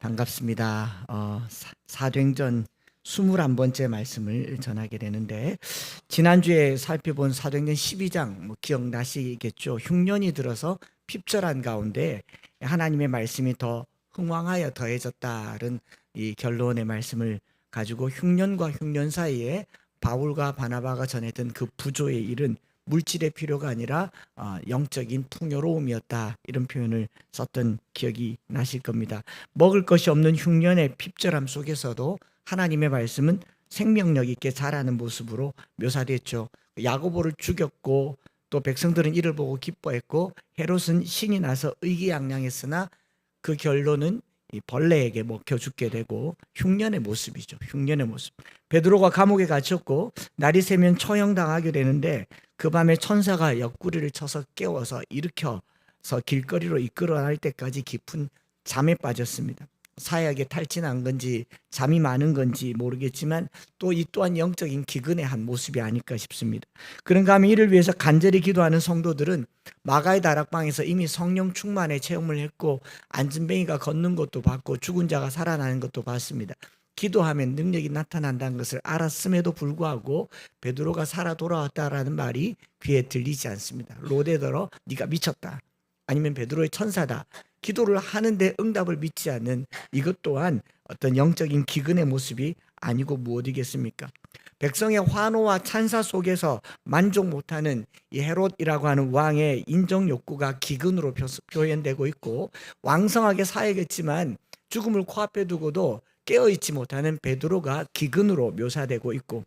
반갑습니다. 사도행전 21번째 말씀을 전하게 되는데, 지난주에 살펴본 사도행전 12장 기억나시겠죠? 흉년이 들어서 핍절한 가운데 하나님의 말씀이 더 흥왕하여 더해졌다는 이 결론의 말씀을 가지고, 흉년과 흉년 사이에 바울과 바나바가 전했던 그 부조의 일은 물질의 필요가 아니라 영적인 풍요로움이었다, 이런 표현을 썼던 기억이 나실 겁니다. 먹을 것이 없는 흉년의 핍절함 속에서도 하나님의 말씀은 생명력 있게 자라는 모습으로 묘사됐죠. 야고보를 죽였고, 또 백성들은 이를 보고 기뻐했고, 헤롯은 신이 나서 의기양양했으나 그 결론은 이 벌레에게 먹혀 죽게 되고, 흉년의 모습이죠. 흉년의 모습. 베드로가 감옥에 갇혔고 날이 새면 처형당하게 되는데, 그 밤에 천사가 옆구리를 쳐서 깨워서 일으켜서 길거리로 이끌어 날 때까지 깊은 잠에 빠졌습니다. 사약에 탈진한 건지 잠이 많은 건지 모르겠지만 또 이 또한 영적인 기근의 한 모습이 아닐까 싶습니다. 그런가 하면 이를 위해서 간절히 기도하는 성도들은 마가의 다락방에서 이미 성령 충만의 체험을 했고, 안진뱅이가 걷는 것도 봤고 죽은 자가 살아나는 것도 봤습니다. 기도하면 능력이 나타난다는 것을 알았음에도 불구하고 베드로가 살아 돌아왔다라는 말이 귀에 들리지 않습니다. 로데더러 네가 미쳤다, 아니면 베드로의 천사다, 기도를 하는데 응답을 믿지 않는 이것 또한 어떤 영적인 기근의 모습이 아니고 무엇이겠습니까? 백성의 환호와 찬사 속에서 만족 못하는 이 헤롯이라고 하는 왕의 인정 욕구가 기근으로 표현되고 있고, 왕성하게 사역했지만 죽음을 코앞에 두고도 깨어있지 못하는 베드로가 기근으로 묘사되고 있고,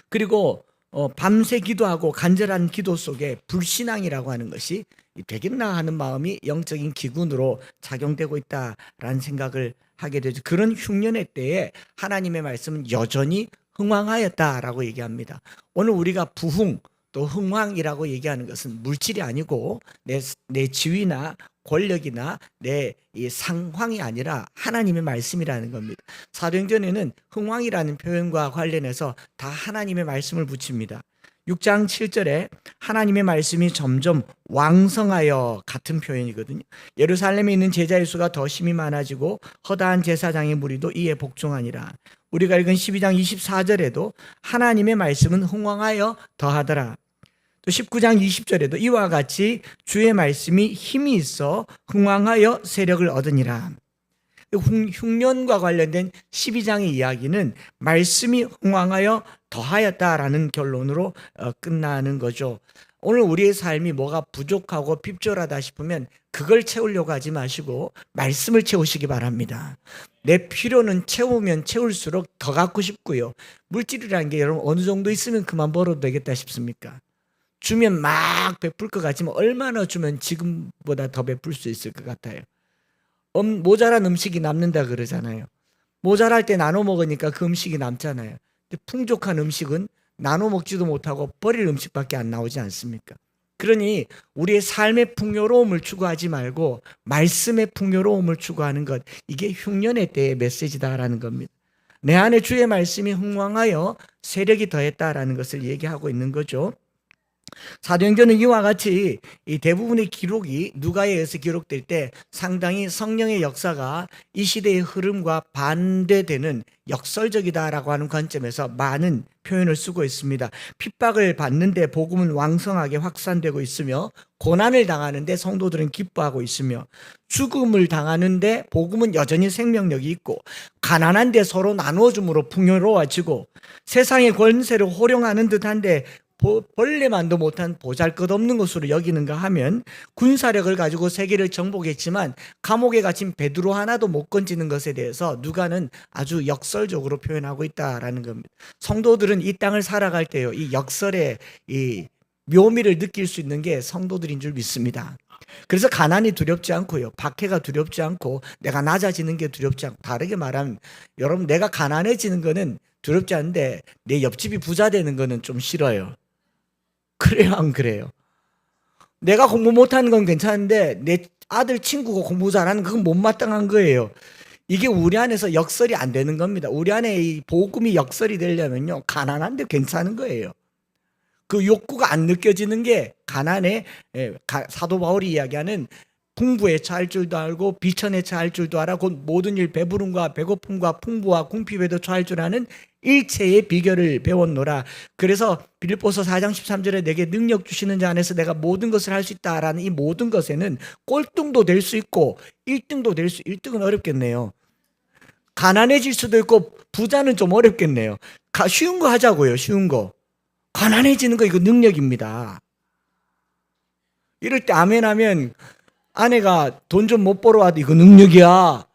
그리고 밤새 기도하고 간절한 기도 속에 불신앙이라고 하는 것이 되겠나 하는 마음이 영적인 기근으로 작용되고 있다라는 생각을 하게 되죠. 그런 흉년의 때에 하나님의 말씀은 여전히 흥왕하였다라고 얘기합니다. 오늘 우리가 부흥 또 흥왕이라고 얘기하는 것은 물질이 아니고 내 지위나 권력이나 내 이 상황이 아니라 하나님의 말씀이라는 겁니다. 사도행전에는 흥왕이라는 표현과 관련해서 다 하나님의 말씀을 붙입니다. 6장 7절에 하나님의 말씀이 점점 왕성하여, 같은 표현이거든요. 예루살렘에 있는 제자의 수가 더 심히 많아지고 허다한 제사장의 무리도 이에 복종하니라. 우리가 읽은 12장 24절에도 하나님의 말씀은 흥왕하여 더하더라. 또 19장 20절에도 이와 같이 주의 말씀이 힘이 있어 흥왕하여 세력을 얻으니라. 흉년과 관련된 12장의 이야기는 말씀이 흥왕하여 더하였다라는 결론으로 끝나는 거죠. 오늘 우리의 삶이 뭐가 부족하고 핍절하다 싶으면 그걸 채우려고 하지 마시고 말씀을 채우시기 바랍니다. 내 필요는 채우면 채울수록 더 갖고 싶고요. 물질이라는 게 여러분 어느 정도 있으면 그만 벌어도 되겠다 싶습니까? 주면 막 베풀 것 같지만 얼마나 주면 지금보다 더 베풀 수 있을 것 같아요. 모자란 음식이 남는다 그러잖아요. 모자랄 때 나눠 먹으니까 그 음식이 남잖아요. 근데 풍족한 음식은 나눠 먹지도 못하고 버릴 음식밖에 안 나오지 않습니까? 그러니 우리의 삶의 풍요로움을 추구하지 말고 말씀의 풍요로움을 추구하는 것, 이게 흉년의 때의 메시지다라는 겁니다. 내 안에 주의 말씀이 흥왕하여 세력이 더했다라는 것을 얘기하고 있는 거죠. 사도행전은 이와 같이 이 대부분의 기록이 누가에 의해서 기록될 때 상당히 성령의 역사가 이 시대의 흐름과 반대되는 역설적이다라고 하는 관점에서 많은 표현을 쓰고 있습니다. 핍박을 받는데 복음은 왕성하게 확산되고 있으며, 고난을 당하는데 성도들은 기뻐하고 있으며, 죽음을 당하는데 복음은 여전히 생명력이 있고, 가난한데 서로 나누어줌으로 풍요로워지고, 세상의 권세를 호령하는 듯한데 벌레만도 못한 보잘것없는 것으로 여기는가 하면, 군사력을 가지고 세계를 정복했지만 감옥에 갇힌 베드로 하나도 못 건지는 것에 대해서 누가는 아주 역설적으로 표현하고 있다라는 겁니다. 성도들은 이 땅을 살아갈 때요, 이 역설의 이 묘미를 느낄 수 있는 게 성도들인 줄 믿습니다. 그래서 가난이 두렵지 않고요, 박해가 두렵지 않고, 내가 낮아지는 게 두렵지 않고, 다르게 말하면 여러분, 내가 가난해지는 거는 두렵지 않은데 내 옆집이 부자 되는 거는 좀 싫어요. 그래요, 안 그래요? 내가 공부 못하는 건 괜찮은데 내 아들 친구가 공부 잘하는 그건 못마땅한 거예요. 이게 우리 안에서 역설이 안 되는 겁니다. 우리 안에 이 복음이 역설이 되려면요, 가난한데 괜찮은 거예요. 그 욕구가 안 느껴지는 게 가난의, 사도 바울이 이야기하는 풍부에 처할 줄도 알고 비천에 처할 줄도 알아 곧 모든 일 배부름과 배고픔과 풍부와 궁핍에도 처할 줄 아는 일체의 비결을 배웠노라. 그래서 빌립보서 4장 13절에 내게 능력 주시는 자 안에서 내가 모든 것을 할 수 있다라는 이 모든 것에는 꼴등도 될 수 있고 1등도 될 수, 1등은 어렵겠네요. 가난해질 수도 있고 부자는 좀 어렵겠네요. 쉬운 거 하자고요. 쉬운 거. 가난해지는 거 이거 능력입니다. 이럴 때 아멘 하면 아내가 돈 좀 못 벌어와도 이거 능력이야.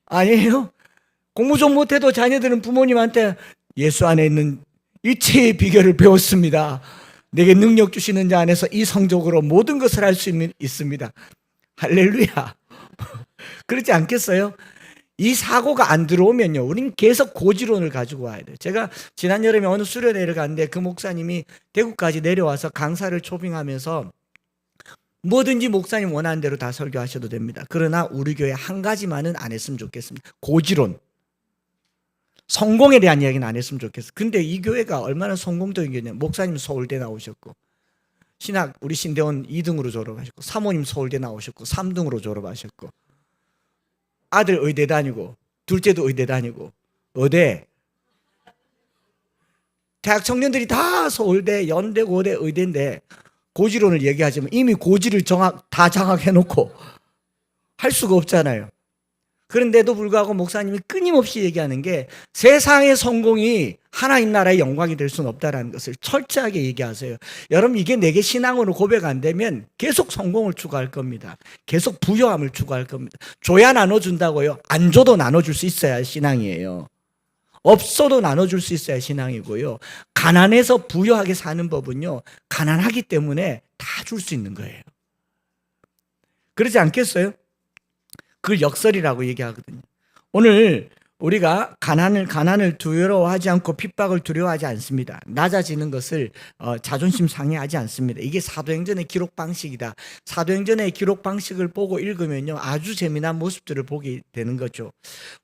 아니에요? 공부 좀 못해도 자녀들은 부모님한테 예수 안에 있는 일체의 비결을 배웠습니다. 내게 능력 주시는 자 안에서 이 성적으로 모든 것을 할 수 있습니다. 할렐루야. 그렇지 않겠어요? 이 사고가 안 들어오면요, 우린 계속 고지론을 가지고 와야 돼요. 제가 지난 여름에 어느 수련회를 갔는데 그 목사님이 대구까지 내려와서 강사를 초빙하면서 뭐든지 목사님 원하는 대로 다 설교하셔도 됩니다. 그러나 우리 교회 한 가지만은 안 했으면 좋겠습니다. 고지론. 성공에 대한 이야기는 안 했으면 좋겠어요. 근데 이 교회가 얼마나 성공적인 교회냐. 목사님 서울대 나오셨고, 신학 우리 신대원 2등으로 졸업하셨고, 사모님 서울대 나오셨고 3등으로 졸업하셨고, 아들 의대 다니고 둘째도 의대 다니고, 의대 대학 청년들이 다 서울대, 연대, 고대, 의대인데 고지론을 얘기하지만 이미 고지를 다 장악해놓고 할 수가 없잖아요. 그런데도 불구하고 목사님이 끊임없이 얘기하는 게 세상의 성공이 하나님 나라의 영광이 될 수는 없다는 것을 철저하게 얘기하세요. 여러분, 이게 내게 신앙으로 고백 안 되면 계속 성공을 추구할 겁니다. 계속 부요함을 추구할 겁니다. 줘야 나눠준다고요? 안 줘도 나눠줄 수 있어야 신앙이에요. 없어도 나눠줄 수 있어야 신앙이고요. 가난해서 부유하게 사는 법은요, 가난하기 때문에 다 줄 수 있는 거예요. 그러지 않겠어요? 그걸 역설이라고 얘기하거든요. 오늘 우리가 가난을 두려워하지 않고 핍박을 두려워하지 않습니다. 낮아지는 것을 자존심 상해하지 않습니다. 이게 사도행전의 기록 방식이다. 사도행전의 기록 방식을 보고 읽으면요, 아주 재미난 모습들을 보게 되는 거죠.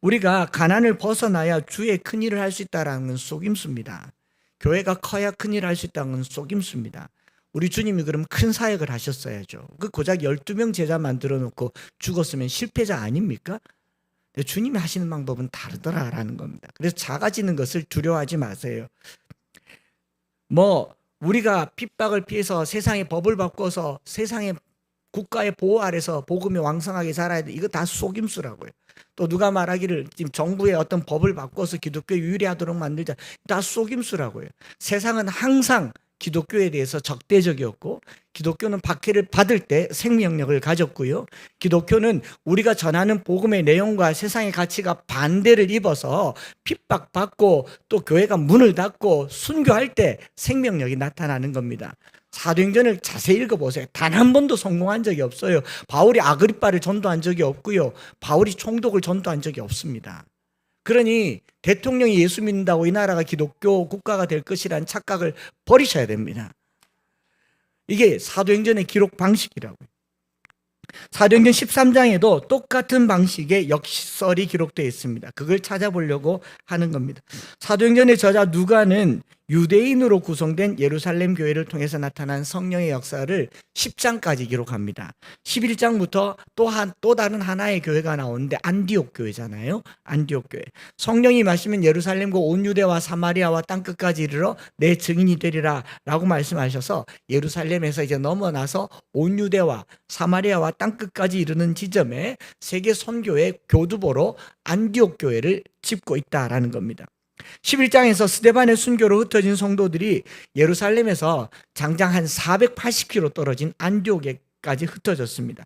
우리가 가난을 벗어나야 주의 큰 일을 할 수 있다는 건 속임수입니다. 교회가 커야 큰 일을 할 수 있다는 건 속임수입니다. 우리 주님이 그럼 큰 사역을 하셨어야죠. 그 고작 12명 제자 만들어 놓고 죽었으면 실패자 아닙니까? 주님이 하시는 방법은 다르더라라는 겁니다. 그래서 작아지는 것을 두려워하지 마세요. 우리가 핍박을 피해서 세상의 법을 바꿔서 세상의 국가의 보호 아래서 복음이 왕성하게 자라야 돼. 이거 다 속임수라고요. 또 누가 말하기를 지금 정부의 어떤 법을 바꿔서 기독교 유리하도록 만들자. 다 속임수라고요. 세상은 항상 기독교에 대해서 적대적이었고, 기독교는 박해를 받을 때 생명력을 가졌고요. 기독교는 우리가 전하는 복음의 내용과 세상의 가치가 반대를 입어서 핍박받고 또 교회가 문을 닫고 순교할 때 생명력이 나타나는 겁니다. 사도행전을 자세히 읽어보세요. 단 한 번도 성공한 적이 없어요. 바울이 아그리빠를 전도한 적이 없고요. 바울이 총독을 전도한 적이 없습니다. 그러니 대통령이 예수 믿는다고 이 나라가 기독교 국가가 될 것이라는 착각을 버리셔야 됩니다. 이게 사도행전의 기록 방식이라고요. 사도행전 13장에도 똑같은 방식의 역설이 기록되어 있습니다. 그걸 찾아보려고 하는 겁니다. 사도행전의 저자 누가는 유대인으로 구성된 예루살렘 교회를 통해서 나타난 성령의 역사를 10장까지 기록합니다. 11장부터 또 다른 하나의 교회가 나오는데 안디옥 교회잖아요. 안디옥 교회. 성령이 마시면 예루살렘과 온 유대와 사마리아와 땅끝까지 이르러 내 증인이 되리라 라고 말씀하셔서 예루살렘에서 이제 넘어나서 온 유대와 사마리아와 땅끝까지 이르는 지점에 세계 선교의 교두보로 안디옥 교회를 짓고 있다라는 겁니다. 11장에서 스데반의 순교로 흩어진 성도들이 예루살렘에서 장장 한 480km 떨어진 안디옥에까지 흩어졌습니다.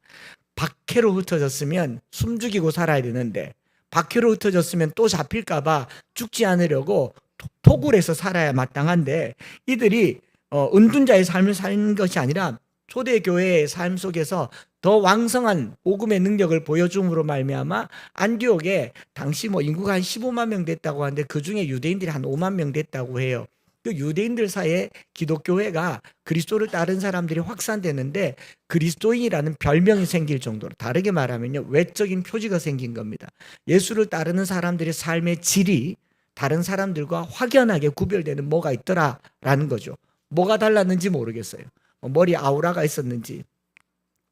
박해로 흩어졌으면 숨죽이고 살아야 되는데, 박해로 흩어졌으면 또 잡힐까봐 죽지 않으려고 토굴에서 살아야 마땅한데, 이들이 은둔자의 삶을 사는 것이 아니라 초대교회의 삶 속에서 더 왕성한 복음의 능력을 보여줌으로 말미암아 안디옥에 당시 인구가 한 15만 명 됐다고 하는데 그 중에 유대인들이 한 5만 명 됐다고 해요. 그 유대인들 사이에 기독교회가 그리스도를 따른 사람들이 확산되는데 그리스도인이라는 별명이 생길 정도로, 다르게 말하면요, 외적인 표지가 생긴 겁니다. 예수를 따르는 사람들의 삶의 질이 다른 사람들과 확연하게 구별되는 뭐가 있더라라는 거죠. 뭐가 달랐는지 모르겠어요. 머리 아우라가 있었는지,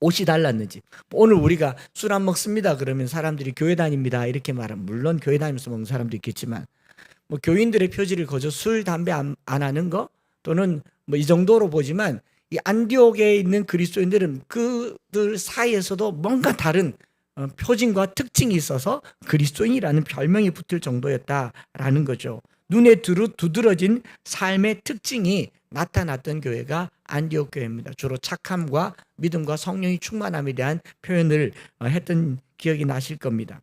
옷이 달랐는지. 오늘 우리가 술 안 먹습니다 그러면 사람들이 교회 다닙니다 이렇게 말하면, 물론 교회 다니면서 먹는 사람도 있겠지만, 뭐 교인들의 표지를 거저 술 담배 안 하는 거 또는 뭐 이 정도로 보지만, 이 안디옥에 있는 그리스도인들은 그들 사이에서도 뭔가 다른 표징과 특징이 있어서 그리스도인이라는 별명이 붙을 정도였다라는 거죠. 눈에 두드러진 삶의 특징이 나타났던 교회가 안디옥 교회입니다. 주로 착함과 믿음과 성령의 충만함에 대한 표현을 했던 기억이 나실 겁니다.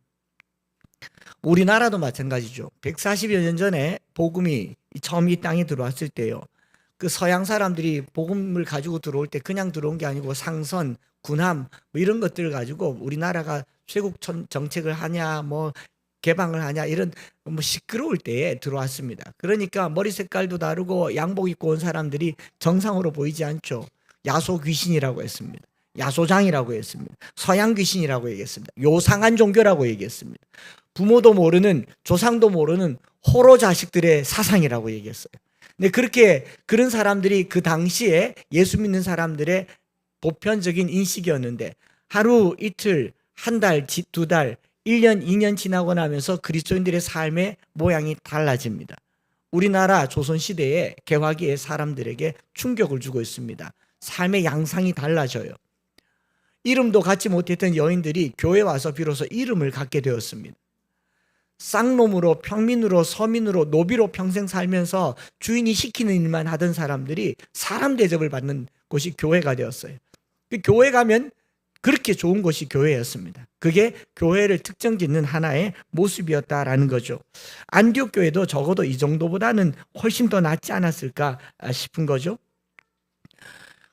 우리나라도 마찬가지죠. 140여 년 전에 복음이 처음 이 땅에 들어왔을 때요, 그 서양 사람들이 복음을 가지고 들어올 때 그냥 들어온 게 아니고 상선, 군함 뭐 이런 것들을 가지고 우리나라가 쇄국 정책을 하냐 뭐 개방을 하냐 이런 뭐 시끄러울 때에 들어왔습니다. 그러니까 머리 색깔도 다르고 양복 입고 온 사람들이 정상으로 보이지 않죠. 야소 귀신이라고 했습니다. 야소장이라고 했습니다. 서양 귀신이라고 얘기했습니다. 요상한 종교라고 얘기했습니다. 부모도 모르는, 조상도 모르는 호로 자식들의 사상이라고 얘기했어요. 근데 그런 사람들이 그 당시에 예수 믿는 사람들의 보편적인 인식이었는데, 하루 이틀, 한 달, 두 달, 1년, 2년 지나고 나면서 그리스도인들의 삶의 모양이 달라집니다. 우리나라 조선시대의 개화기의 사람들에게 충격을 주고 있습니다. 삶의 양상이 달라져요. 이름도 갖지 못했던 여인들이 교회 와서 비로소 이름을 갖게 되었습니다. 쌍놈으로, 평민으로, 서민으로, 노비로 평생 살면서 주인이 시키는 일만 하던 사람들이 사람 대접을 받는 곳이 교회가 되었어요. 그 교회 가면 그렇게 좋은 곳이 교회였습니다. 그게 교회를 특정짓는 하나의 모습이었다라는 거죠. 안디옥 교회도 적어도 이 정도보다는 훨씬 더 낫지 않았을까 싶은 거죠.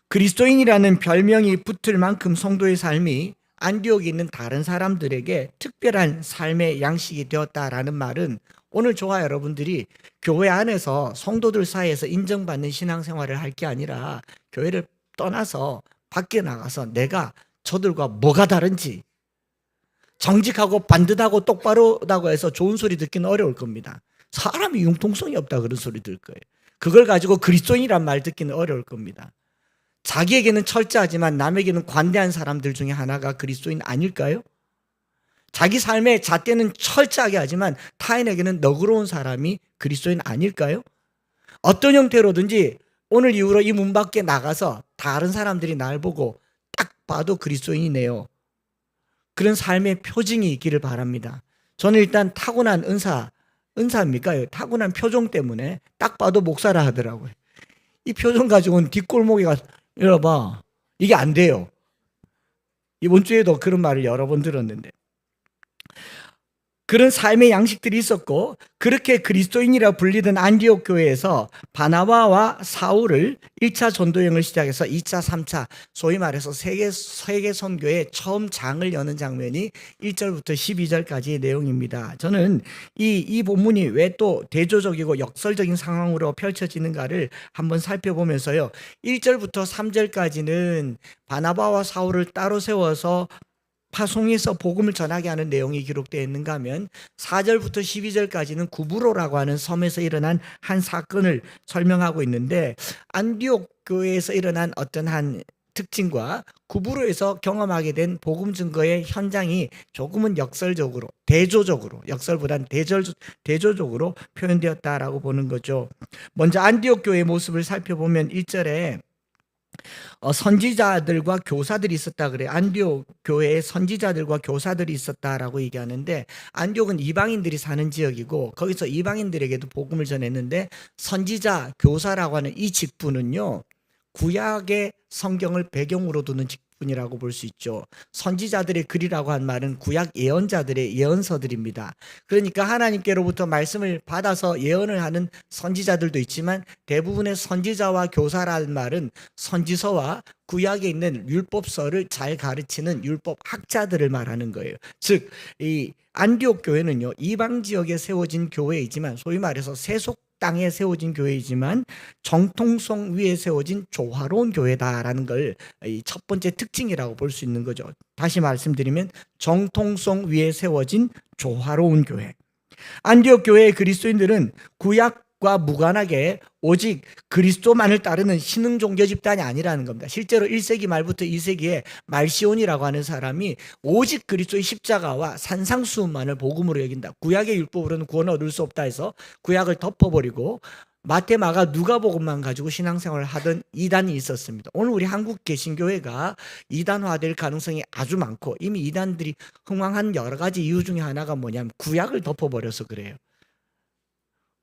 그리스도인이라는 별명이 붙을 만큼 성도의 삶이 안디옥에 있는 다른 사람들에게 특별한 삶의 양식이 되었다라는 말은, 오늘 저와 여러분들이 교회 안에서 성도들 사이에서 인정받는 신앙생활을 할 게 아니라 교회를 떠나서 밖에 나가서 내가 저들과 뭐가 다른지, 정직하고 반듯하고 똑바로다고 해서 좋은 소리 듣기는 어려울 겁니다. 사람이 융통성이 없다 그런 소리 들을 거예요. 그걸 가지고 그리스도인이란 말 듣기는 어려울 겁니다. 자기에게는 철저하지만 남에게는 관대한 사람들 중에 하나가 그리스도인 아닐까요? 자기 삶의 잣대는 철저하게 하지만 타인에게는 너그러운 사람이 그리스도인 아닐까요? 어떤 형태로든지 오늘 이후로 이 문 밖에 나가서 다른 사람들이 날 보고 딱 봐도 그리스도인이네요, 그런 삶의 표징이 있기를 바랍니다. 저는 일단 타고난 은사입니까? 타고난 표정 때문에 딱 봐도 목사라 하더라고요. 이 표정 가지고는 뒷골목이가 열어봐, 이게 안 돼요. 이번 주에도 그런 말을 여러 번 들었는데, 그런 삶의 양식들이 있었고, 그렇게 그리스도인이라 불리던 안디옥 교회에서 바나바와 사울을 1차 전도여행을 시작해서 2차, 3차, 소위 말해서 세계 선교의 처음 장을 여는 장면이 1절부터 12절까지의 내용입니다. 저는 이 본문이 왜 또 대조적이고 역설적인 상황으로 펼쳐지는가를 한번 살펴보면서요, 1절부터 3절까지는 바나바와 사울을 따로 세워서 파송해서 복음을 전하게 하는 내용이 기록되어 있는가 하면, 4절부터 12절까지는 구브로라고 하는 섬에서 일어난 한 사건을 설명하고 있는데, 안디옥 교회에서 일어난 어떤 한 특징과 구브로에서 경험하게 된 복음 증거의 현장이 조금은 역설적으로, 대조적으로, 역설보다는 대조적으로 표현되었다라고 보는 거죠. 먼저 안디옥 교회의 모습을 살펴보면 1절에 선지자들과 교사들이 있었다 그래요. 안디옥 교회에 선지자들과 교사들이 있었다라고 얘기하는데, 안디옥은 이방인들이 사는 지역이고 거기서 이방인들에게도 복음을 전했는데, 선지자, 교사라고 하는 이 직분은요, 구약의 성경을 배경으로 두는 직분이라고 볼 수 있죠. 선지자들의 글이라고 한 말은 구약 예언자들의 예언서들입니다. 그러니까 하나님께로부터 말씀을 받아서 예언을 하는 선지자들도 있지만, 대부분의 선지자와 교사라는 말은 선지서와 구약에 있는 율법서를 잘 가르치는 율법 학자들을 말하는 거예요. 즉, 이 안디옥 교회는요, 이방 지역에 세워진 교회이지만, 소위 말해서 세속 땅에 세워진 교회이지만 정통성 위에 세워진 조화로운 교회다라는 걸 첫 번째 특징이라고 볼 수 있는 거죠. 다시 말씀드리면 정통성 위에 세워진 조화로운 교회. 안디옥 교회의 그리스도인들은 구약 율법과 무관하게 오직 그리스도만을 따르는 신흥 종교 집단이 아니라는 겁니다. 실제로 1세기 말부터 2세기에 말시온이라고 하는 사람이 오직 그리스도의 십자가와 산상수훈만을 복음으로 여긴다. 구약의 율법으로는 구원을 얻을 수 없다 해서 구약을 덮어버리고 마태, 마가, 누가복음만 가지고 신앙생활을 하던 이단이 있었습니다. 오늘 우리 한국 개신교회가 이단화될 가능성이 아주 많고 이미 이단들이 흥황한 여러 가지 이유 중에 하나가 뭐냐면 구약을 덮어버려서 그래요.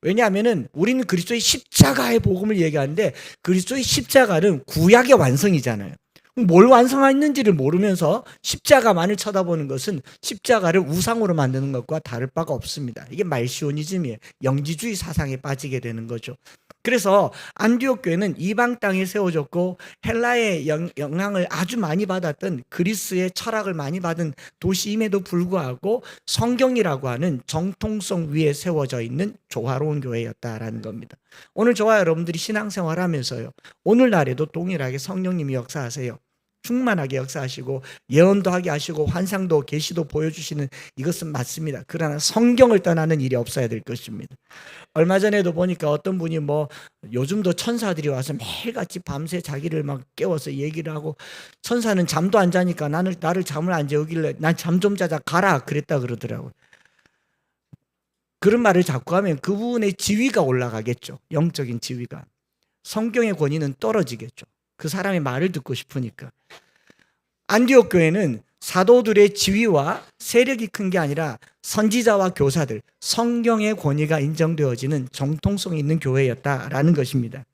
왜냐하면은 우리는 그리스도의 십자가의 복음을 얘기하는데 그리스도의 십자가는 구약의 완성이잖아요. 뭘 완성했는지를 모르면서 십자가만을 쳐다보는 것은 십자가를 우상으로 만드는 것과 다를 바가 없습니다. 이게 말시오니즘이에요. 영지주의 사상에 빠지게 되는 거죠. 그래서 안디옥 교회는 이방 땅에 세워졌고 헬라의 영향을 아주 많이 받았던 그리스의 철학을 많이 받은 도시임에도 불구하고 성경이라고 하는 정통성 위에 세워져 있는 조화로운 교회였다라는 겁니다. 오늘 저와 여러분들이 신앙생활하면서요, 오늘날에도 동일하게 성령님이 역사하세요. 충만하게 역사하시고 예언도 하게 하시고 환상도 계시도 보여주시는 이것은 맞습니다. 그러나 성경을 떠나는 일이 없어야 될 것입니다. 얼마 전에도 보니까 어떤 분이 요즘도 천사들이 와서 매일같이 밤새 자기를 막 깨워서 얘기를 하고 천사는 잠도 안 자니까 나를 잠을 안 재우길래 난 잠 좀 자자 가라 그랬다 그러더라고요. 그런 말을 자꾸 하면 그분의 지위가 올라가겠죠. 영적인 지위가. 성경의 권위는 떨어지겠죠. 그 사람의 말을 듣고 싶으니까. 안디옥 교회는 사도들의 지위와 세력이 큰 게 아니라 선지자와 교사들, 성경의 권위가 인정되어지는 정통성이 있는 교회였다라는 것입니다.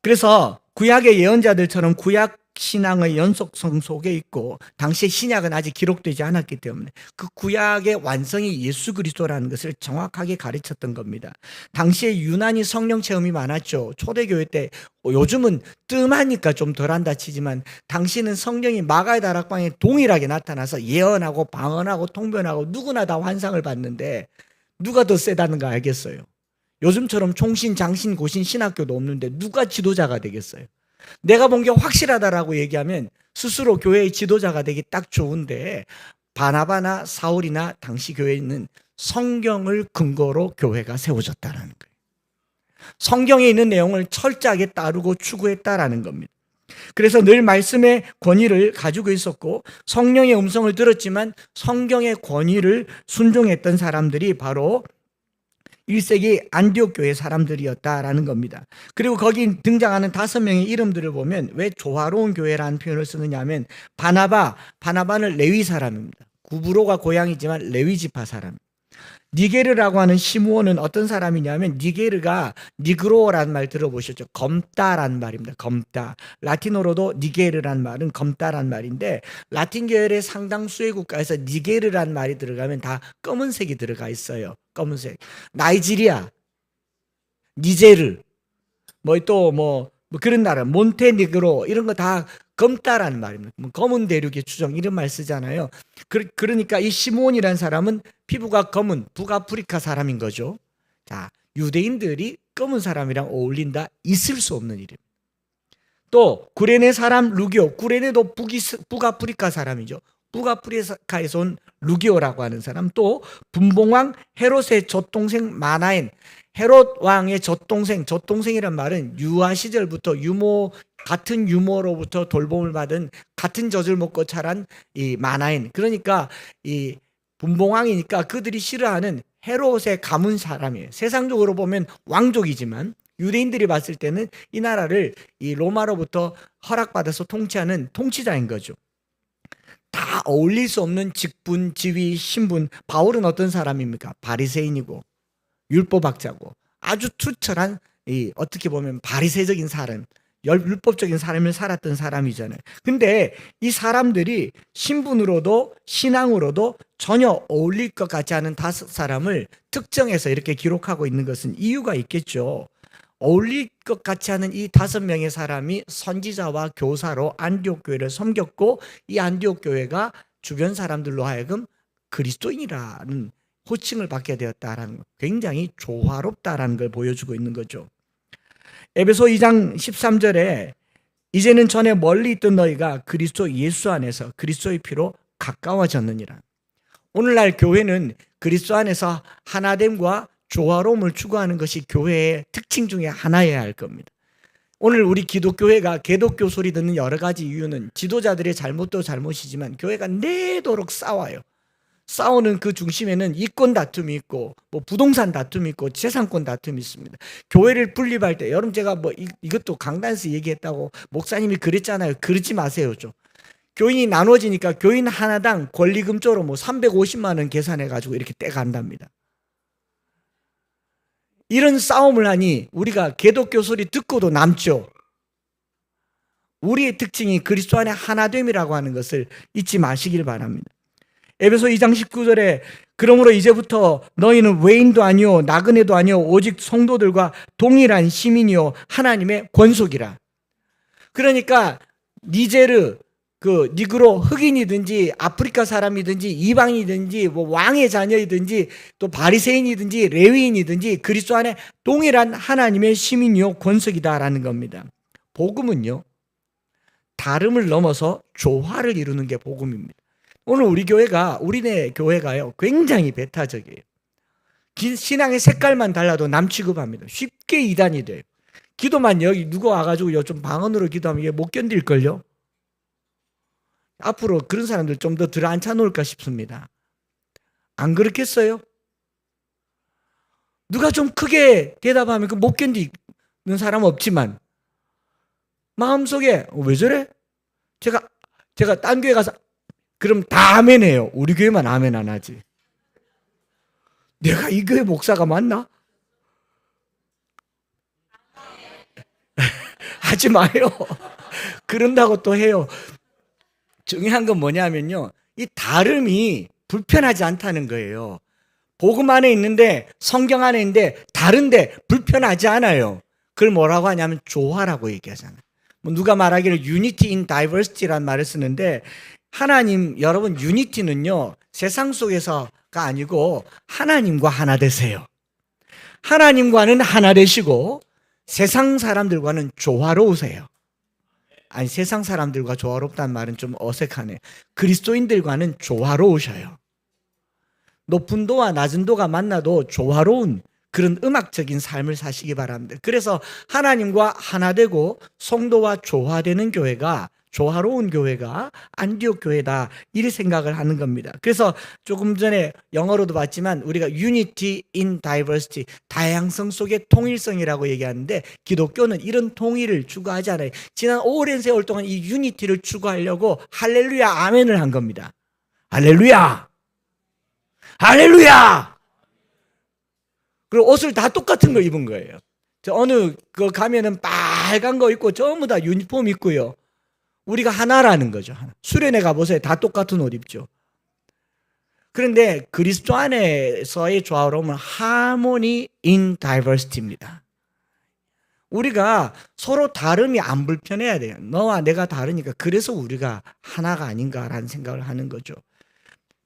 그래서 구약의 예언자들처럼 구약 신앙의 연속성 속에 있고 당시의 신약은 아직 기록되지 않았기 때문에 그 구약의 완성이 예수 그리스도라는 것을 정확하게 가르쳤던 겁니다. 당시에 유난히 성령 체험이 많았죠. 초대교회 때 요즘은 뜸하니까 좀 덜한다 치지만 당시는 성령이 마가의 다락방에 동일하게 나타나서 예언하고 방언하고 통변하고 누구나 다 환상을 받는데 누가 더 세다는 거 알겠어요? 요즘처럼 총신, 장신, 고신, 신학교도 없는데 누가 지도자가 되겠어요? 내가 본 게 확실하다라고 얘기하면 스스로 교회의 지도자가 되기 딱 좋은데 바나바나 사울이나 당시 교회는 성경을 근거로 교회가 세워졌다는 거예요. 성경에 있는 내용을 철저하게 따르고 추구했다라는 겁니다. 그래서 늘 말씀의 권위를 가지고 있었고 성령의 음성을 들었지만 성경의 권위를 순종했던 사람들이 바로 1세기 안디옥 교회 사람들이었다라는 겁니다. 그리고 거기 등장하는 5명의 이름들을 보면 왜 조화로운 교회라는 표현을 쓰느냐면 바나바는 레위 사람입니다. 구브로가 고향이지만 레위 지파 사람. 니게르라고 하는 시므온은 어떤 사람이냐면 니게르가 니그로라는 말 들어보셨죠? 검다라는 말입니다. 검다. 라틴어로도 니게르라는 말은 검다라는 말인데 라틴 계열의 상당수의 국가에서 니게르라는 말이 들어가면 다 검은색이 들어가 있어요. 검은색. 나이지리아, 니제르, 그런 나라, 몬테니그로 이런 거 다 검다라는 말입니다. 검은 대륙의 추정 이런 말 쓰잖아요. 그러니까 이 시므온이라는 사람은 피부가 검은 북아프리카 사람인 거죠. 자, 유대인들이 검은 사람이랑 어울린다 있을 수 없는 일입니다. 또 구레네 사람 루기오, 구레네도 북아프리카 사람이죠. 북아프리카에서 온 루기오라고 하는 사람, 또 분봉왕 헤롯의 젖동생 마나엔, 헤롯 왕의 젖동생이란 말은 유아 시절부터 같은 유모로부터 돌봄을 받은 같은 젖을 먹고 자란 이 마나엔, 그러니까 이 분봉왕이니까 그들이 싫어하는 헤롯의 가문 사람이에요. 세상적으로 보면 왕족이지만 유대인들이 봤을 때는 이 나라를 이 로마로부터 허락받아서 통치하는 통치자인 거죠. 다 어울릴 수 없는 직분, 지위, 신분. 바울은 어떤 사람입니까? 바리새인이고 율법학자고 아주 투철한 어떻게 보면 바리새적인 사람, 율법적인 삶을 살았던 사람이잖아요. 근데 이 사람들이 신분으로도 신앙으로도 전혀 어울릴 것 같지 않은 5사람을 특정해서 이렇게 기록하고 있는 것은 이유가 있겠죠. 어울릴 것 같지 않은 이 5명의 사람이 선지자와 교사로 안디옥 교회를 섬겼고 이 안디옥 교회가 주변 사람들로 하여금 그리스도인이라는 호칭을 받게 되었다라는 것, 굉장히 조화롭다라는 걸 보여주고 있는 거죠. 에베소 2장 13절에 이제는 전에 멀리 있던 너희가 그리스도 예수 안에서 그리스도의 피로 가까워졌느니라. 오늘날 교회는 그리스도 안에서 하나됨과 조화로움을 추구하는 것이 교회의 특징 중에 하나여야 할 겁니다. 오늘 우리 기독교회가 개독교 소리 듣는 여러 가지 이유는 지도자들의 잘못도 잘못이지만 교회가 내도록 싸워요. 싸우는 그 중심에는 이권 다툼이 있고 뭐 부동산 다툼이 있고 재산권 다툼이 있습니다. 교회를 분립할 때 여러분 제가 뭐 이것도 강단에서 얘기했다고 목사님이 그랬잖아요. 그러지 마세요. 좀. 교인이 나눠지니까 교인 하나당 권리금조로 뭐 350만 원 계산해 가지고 이렇게 떼간답니다. 이런 싸움을 하니 우리가 기독교 소리 듣고도 남죠. 우리의 특징이 그리스도 안에 하나됨이라고 하는 것을 잊지 마시길 바랍니다. 에베소 2장 19절에 그러므로 이제부터 너희는 외인도 아니요 나그네도 아니요 오직 성도들과 동일한 시민이요 하나님의 권속이라. 그러니까 니제르 그 니그로 흑인이든지 아프리카 사람이든지 이방이든지 뭐 왕의 자녀이든지 또 바리새인이든지 레위인이든지 그리스도 안에 동일한 하나님의 시민이요 권속이다라는 겁니다. 복음은요 다름을 넘어서 조화를 이루는 게 복음입니다. 오늘 우리네 교회가요 굉장히 배타적이에요. 신앙의 색깔만 달라도 남 취급합니다. 쉽게 이단이 돼요. 기도만 여기 누가 와가지고 좀 방언으로 기도하면 이게 못 견딜걸요. 앞으로 그런 사람들 좀 더 들어앉혀 놓을까 싶습니다. 안 그렇겠어요? 누가 좀 크게 대답하면 그 못 견디는 사람 없지만 마음속에 왜 저래? 제가 딴 교회 가서 그럼 다 아멘해요. 우리 교회만 아멘 안 하지. 내가 이 교회 목사가 맞나? 하지 마요. 그런다고 또 해요. 중요한 건 뭐냐면요. 이 다름이 불편하지 않다는 거예요. 복음 안에 있는데 성경 안에 있는데 다른데 불편하지 않아요. 그걸 뭐라고 하냐면 조화라고 얘기하잖아요. 뭐 누가 말하기를 unity in diversity라는 말을 쓰는데 하나님 여러분 유니티는요 세상 속에서가 아니고 하나님과 하나 되세요. 하나님과는 하나 되시고 세상 사람들과는 조화로우세요. 아니 세상 사람들과 조화롭다는 말은 좀 어색하네. 그리스도인들과는 조화로우셔요. 높은 도와 낮은 도가 만나도 조화로운 그런 음악적인 삶을 사시기 바랍니다. 그래서 하나님과 하나 되고 성도와 조화되는 교회가 조화로운 교회가 안디옥 교회다 이렇게 생각을 하는 겁니다. 그래서 조금 전에 영어로도 봤지만 우리가 unity in diversity 다양성 속의 통일성이라고 얘기하는데 기독교는 이런 통일을 추구하지 않아요. 지난 오랜 세월 동안 이 유니티를 추구하려고 할렐루야 아멘을 한 겁니다. 할렐루야 할렐루야. 그리고 옷을 다 똑같은 거 입은 거예요. 저 어느 거 가면은 빨간 거 입고 전부 다 유니폼 입고요. 우리가 하나라는 거죠. 수련회 가보세요. 다 똑같은 옷 입죠. 그런데 그리스도 안에서의 조화로움은 harmony in diversity입니다. 우리가 서로 다름이 안 불편해야 돼요. 너와 내가 다르니까 그래서 우리가 하나가 아닌가라는 생각을 하는 거죠.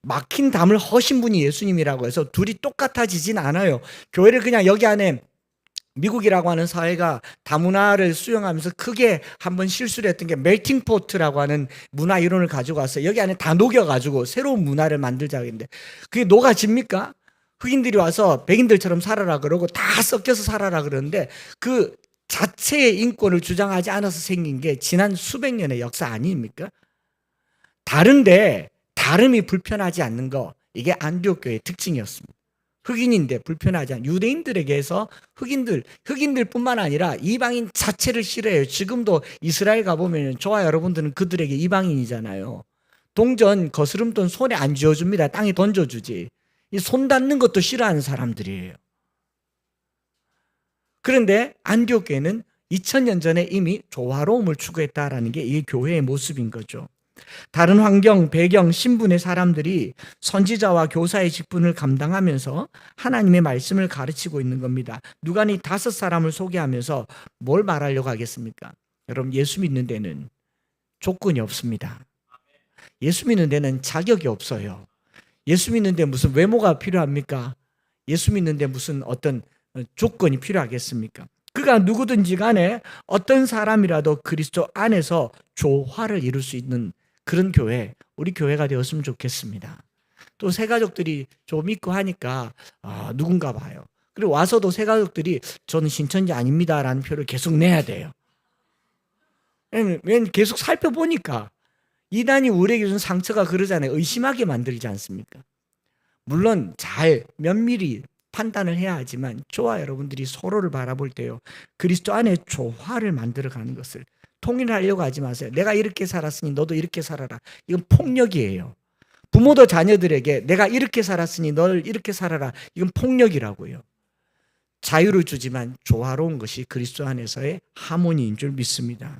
막힌 담을 허신 분이 예수님이라고 해서 둘이 똑같아지진 않아요. 교회를 그냥 여기 안에 미국이라고 하는 사회가 다문화를 수용하면서 크게 한번 실수를 했던 게 멜팅 포트라고 하는 문화 이론을 가지고 왔어요. 여기 안에 다 녹여가지고 새로운 문화를 만들자고 했는데 그게 녹아집니까? 흑인들이 와서 백인들처럼 살아라 그러고 다 섞여서 살아라 그러는데 그 자체의 인권을 주장하지 않아서 생긴 게 지난 수백 년의 역사 아닙니까? 다른데 다름이 불편하지 않는 거 이게 안디옥 교회의 특징이었습니다. 흑인인데 불편하지 않은 유대인들에게서 흑인들뿐만 아니라 이방인 자체를 싫어해요. 지금도 이스라엘 가보면 저와 여러분들은 그들에게 이방인이잖아요. 동전 거스름돈 손에 안 쥐어줍니다. 땅에 던져주지. 이 손 닿는 것도 싫어하는 사람들이에요. 그런데 안디옥 교회는 2000년 전에 이미 조화로움을 추구했다라는 게 이 교회의 모습인 거죠. 다른 환경, 배경, 신분의 사람들이 선지자와 교사의 직분을 감당하면서 하나님의 말씀을 가르치고 있는 겁니다. 누가니 5사람을 소개하면서 뭘 말하려고 하겠습니까? 여러분 예수 믿는 데는 조건이 없습니다. 예수 믿는 데는 자격이 없어요. 예수 믿는 데 무슨 외모가 필요합니까? 예수 믿는 데 무슨 어떤 조건이 필요하겠습니까? 그가 누구든지 간에 어떤 사람이라도 그리스도 안에서 조화를 이룰 수 있는 그런 교회, 우리 교회가 되었으면 좋겠습니다. 또 새 가족들이 좀 있고 하니까 누군가 봐요. 그리고 와서도 새 가족들이 저는 신천지 아닙니다라는 표를 계속 내야 돼요. 왜냐면 계속 살펴보니까 이단이 우리에게 준 상처가 그러잖아요. 의심하게 만들지 않습니까? 물론 잘 면밀히 판단을 해야 하지만 저와 여러분들이 서로를 바라볼 때요, 그리스도 안에 조화를 만들어가는 것을 통일하려고 하지 마세요. 내가 이렇게 살았으니 너도 이렇게 살아라. 이건 폭력이에요. 부모도 자녀들에게 내가 이렇게 살았으니 너를 이렇게 살아라. 이건 폭력이라고요. 자유를 주지만 조화로운 것이 그리스도 안에서의 하모니인 줄 믿습니다.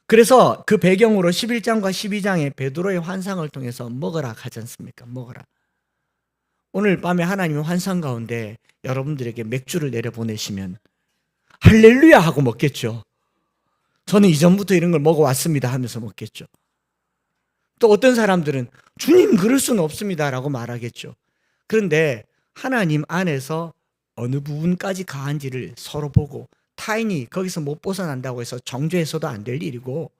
그래서 그 배경으로 11장과 12장의 베드로의 환상을 통해서 먹으라 하지 않습니까? 먹으라. 오늘 밤에 하나님의 환상 가운데 여러분들에게 맥주를 내려보내시면 할렐루야 하고 먹겠죠. 저는 이전부터 이런 걸 먹어왔습니다 하면서 먹겠죠. 또 어떤 사람들은 주님 그럴 수는 없습니다 라고 말하겠죠. 그런데 하나님 안에서 어느 부분까지 가한지를 서로 보고 타인이 거기서 못 벗어난다고 해서 정죄해서도 안 될 일이고,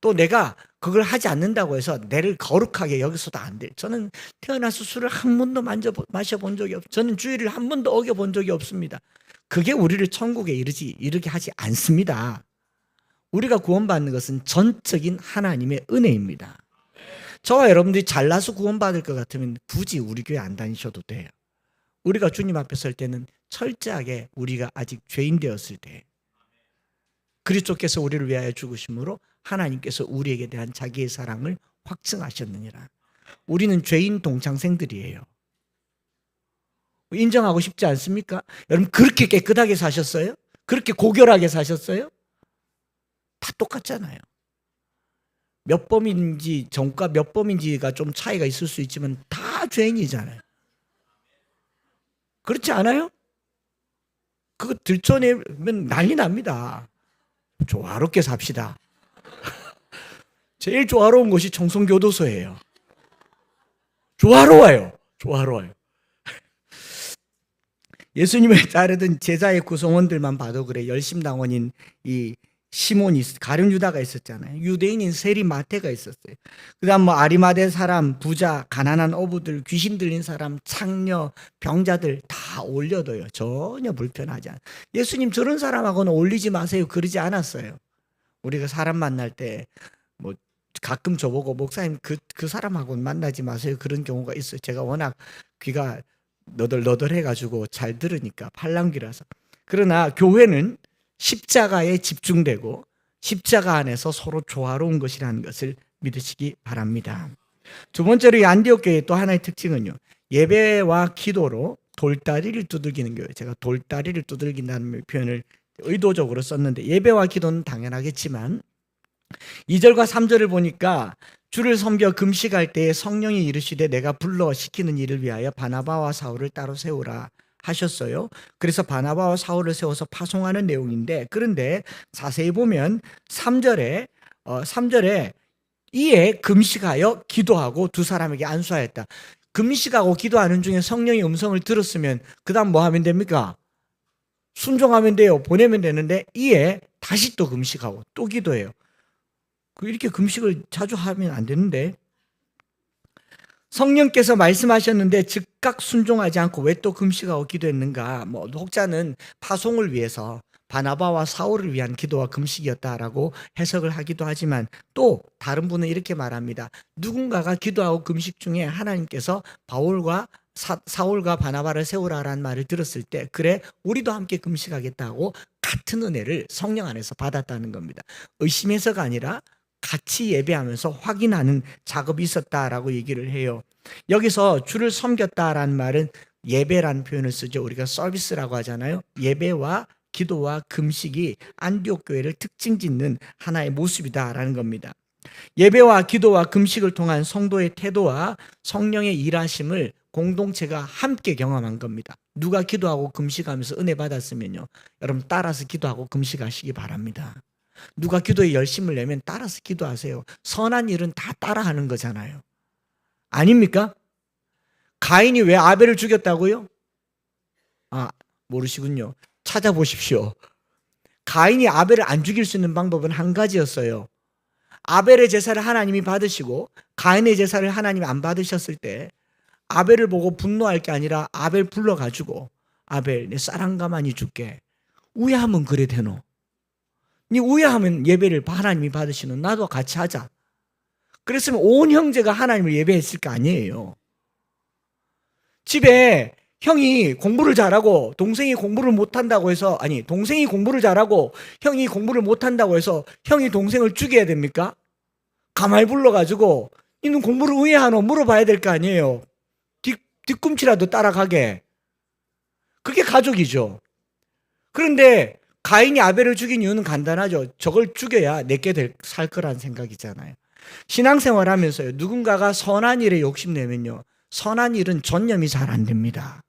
또 내가 그걸 하지 않는다고 해서 내를 거룩하게 여기서도 안 돼. 저는 태어나서 술을 한 번도 마셔본 적이 없어요. 저는 주의를 한 번도 어겨본 적이 없습니다. 그게 우리를 천국에 이르게 하지 않습니다. 우리가 구원받는 것은 전적인 하나님의 은혜입니다. 저와 여러분들이 잘나서 구원받을 것 같으면 굳이 우리 교회 안 다니셔도 돼요. 우리가 주님 앞에 설 때는 철저하게 우리가 아직 죄인 되었을 때 그리스도께서 우리를 위하여 죽으심으로 하나님께서 우리에게 대한 자기의 사랑을 확증하셨느니라. 우리는 죄인 동창생들이에요. 인정하고 싶지 않습니까? 여러분 그렇게 깨끗하게 사셨어요? 그렇게 고결하게 사셨어요? 다 똑같잖아요. 몇 범인지 정가 몇 범인지가 좀 차이가 있을 수 있지만 다 죄인이잖아요. 그렇지 않아요? 그거 들춰내면 난리 납니다. 조화롭게 삽시다. 제일 조화로운 것이 청송교도소예요. 조화로워요. 예수님을 따르던 제자의 구성원들만 봐도 그래. 열심당원인 이 시몬이 가룟 유다가 있었잖아요. 유대인인 세리 마태가 있었어요. 그다음 뭐 아리마대 사람, 부자, 가난한 어부들, 귀신 들린 사람, 창녀, 병자들 다 올려둬요. 전혀 불편하지 않아요. 예수님 저런 사람하고는 올리지 마세요. 그러지 않았어요. 우리가 사람 만날 때 뭐 가끔 저보고 목사님 그 사람하고는 만나지 마세요. 그런 경우가 있어요. 제가 워낙 귀가 너덜너덜해가지고 잘 들으니까 팔랑귀라서. 그러나 교회는 십자가에 집중되고 십자가 안에서 서로 조화로운 것이라는 것을 믿으시기 바랍니다. 두 번째로 이 안디옥 교회의 또 하나의 특징은요, 예배와 기도로 돌다리를 두들기는 교회. 제가 돌다리를 두들긴다는 표현을 의도적으로 썼는데 예배와 기도는 당연하겠지만 2절과 3절을 보니까 주를 섬겨 금식할 때에 성령이 이르시되 내가 불러 시키는 일을 위하여 바나바와 사울을 따로 세우라 하셨어요. 그래서 바나바와 사울을 세워서 파송하는 내용인데, 그런데 자세히 보면 3절에 이에 금식하여 기도하고 두 사람에게 안수하였다. 금식하고 기도하는 중에 성령의 음성을 들었으면 그 다음 뭐 하면 됩니까? 순종하면 돼요. 보내면 되는데 이에 다시 또 금식하고 또 기도해요. 이렇게 금식을 자주 하면 안 되는데, 성령께서 말씀하셨는데 즉각 순종하지 않고 왜 또 금식하고 기도했는가? 뭐 혹자는 파송을 위해서 바나바와 사울을 위한 기도와 금식이었다라고 해석을 하기도 하지만, 또 다른 분은 이렇게 말합니다. 누군가가 기도하고 금식 중에 하나님께서 사울과 바나바를 세우라라는 말을 들었을 때 그래 우리도 함께 금식하겠다고 같은 은혜를 성령 안에서 받았다는 겁니다. 의심해서가 아니라 같이 예배하면서 확인하는 작업이 있었다라고 얘기를 해요. 여기서 주를 섬겼다라는 말은 예배라는 표현을 쓰죠. 우리가 서비스라고 하잖아요. 예배와 기도와 금식이 안디옥 교회를 특징 짓는 하나의 모습이다라는 겁니다. 예배와 기도와 금식을 통한 성도의 태도와 성령의 일하심을 공동체가 함께 경험한 겁니다. 누가 기도하고 금식하면서 은혜 받았으면요, 여러분 따라서 기도하고 금식하시기 바랍니다. 누가 기도에 열심을 내면 따라서 기도하세요. 선한 일은 다 따라하는 거잖아요. 아닙니까? 가인이 왜 아벨을 죽였다고요? 모르시군요. 찾아보십시오. 가인이 아벨을 안 죽일 수 있는 방법은 한 가지였어요. 아벨의 제사를 하나님이 받으시고 가인의 제사를 하나님이 안 받으셨을 때 아벨을 보고 분노할 게 아니라 아벨 불러가지고 아벨 내 쌀 한 가마니 줄게. 우야하면 그래 되노? 네 우야하면 예배를 하나님이 받으시는 나도 같이 하자. 그랬으면 온 형제가 하나님을 예배했을 거 아니에요. 집에 형이 공부를 잘하고 동생이 공부를 못한다고 해서, 아니 동생이 공부를 잘하고 형이 공부를 못한다고 해서 형이 동생을 죽여야 됩니까? 가만히 불러가지고 이는 공부를 왜 하노? 물어봐야 될 거 아니에요. 뒤꿈치라도 따라가게. 그게 가족이죠. 그런데 가인이 아벨을 죽인 이유는 간단하죠. 저걸 죽여야 내게 살 거란 생각이잖아요. 신앙생활 하면서요, 누군가가 선한 일에 욕심내면요, 선한 일은 전념이 잘 안 됩니다.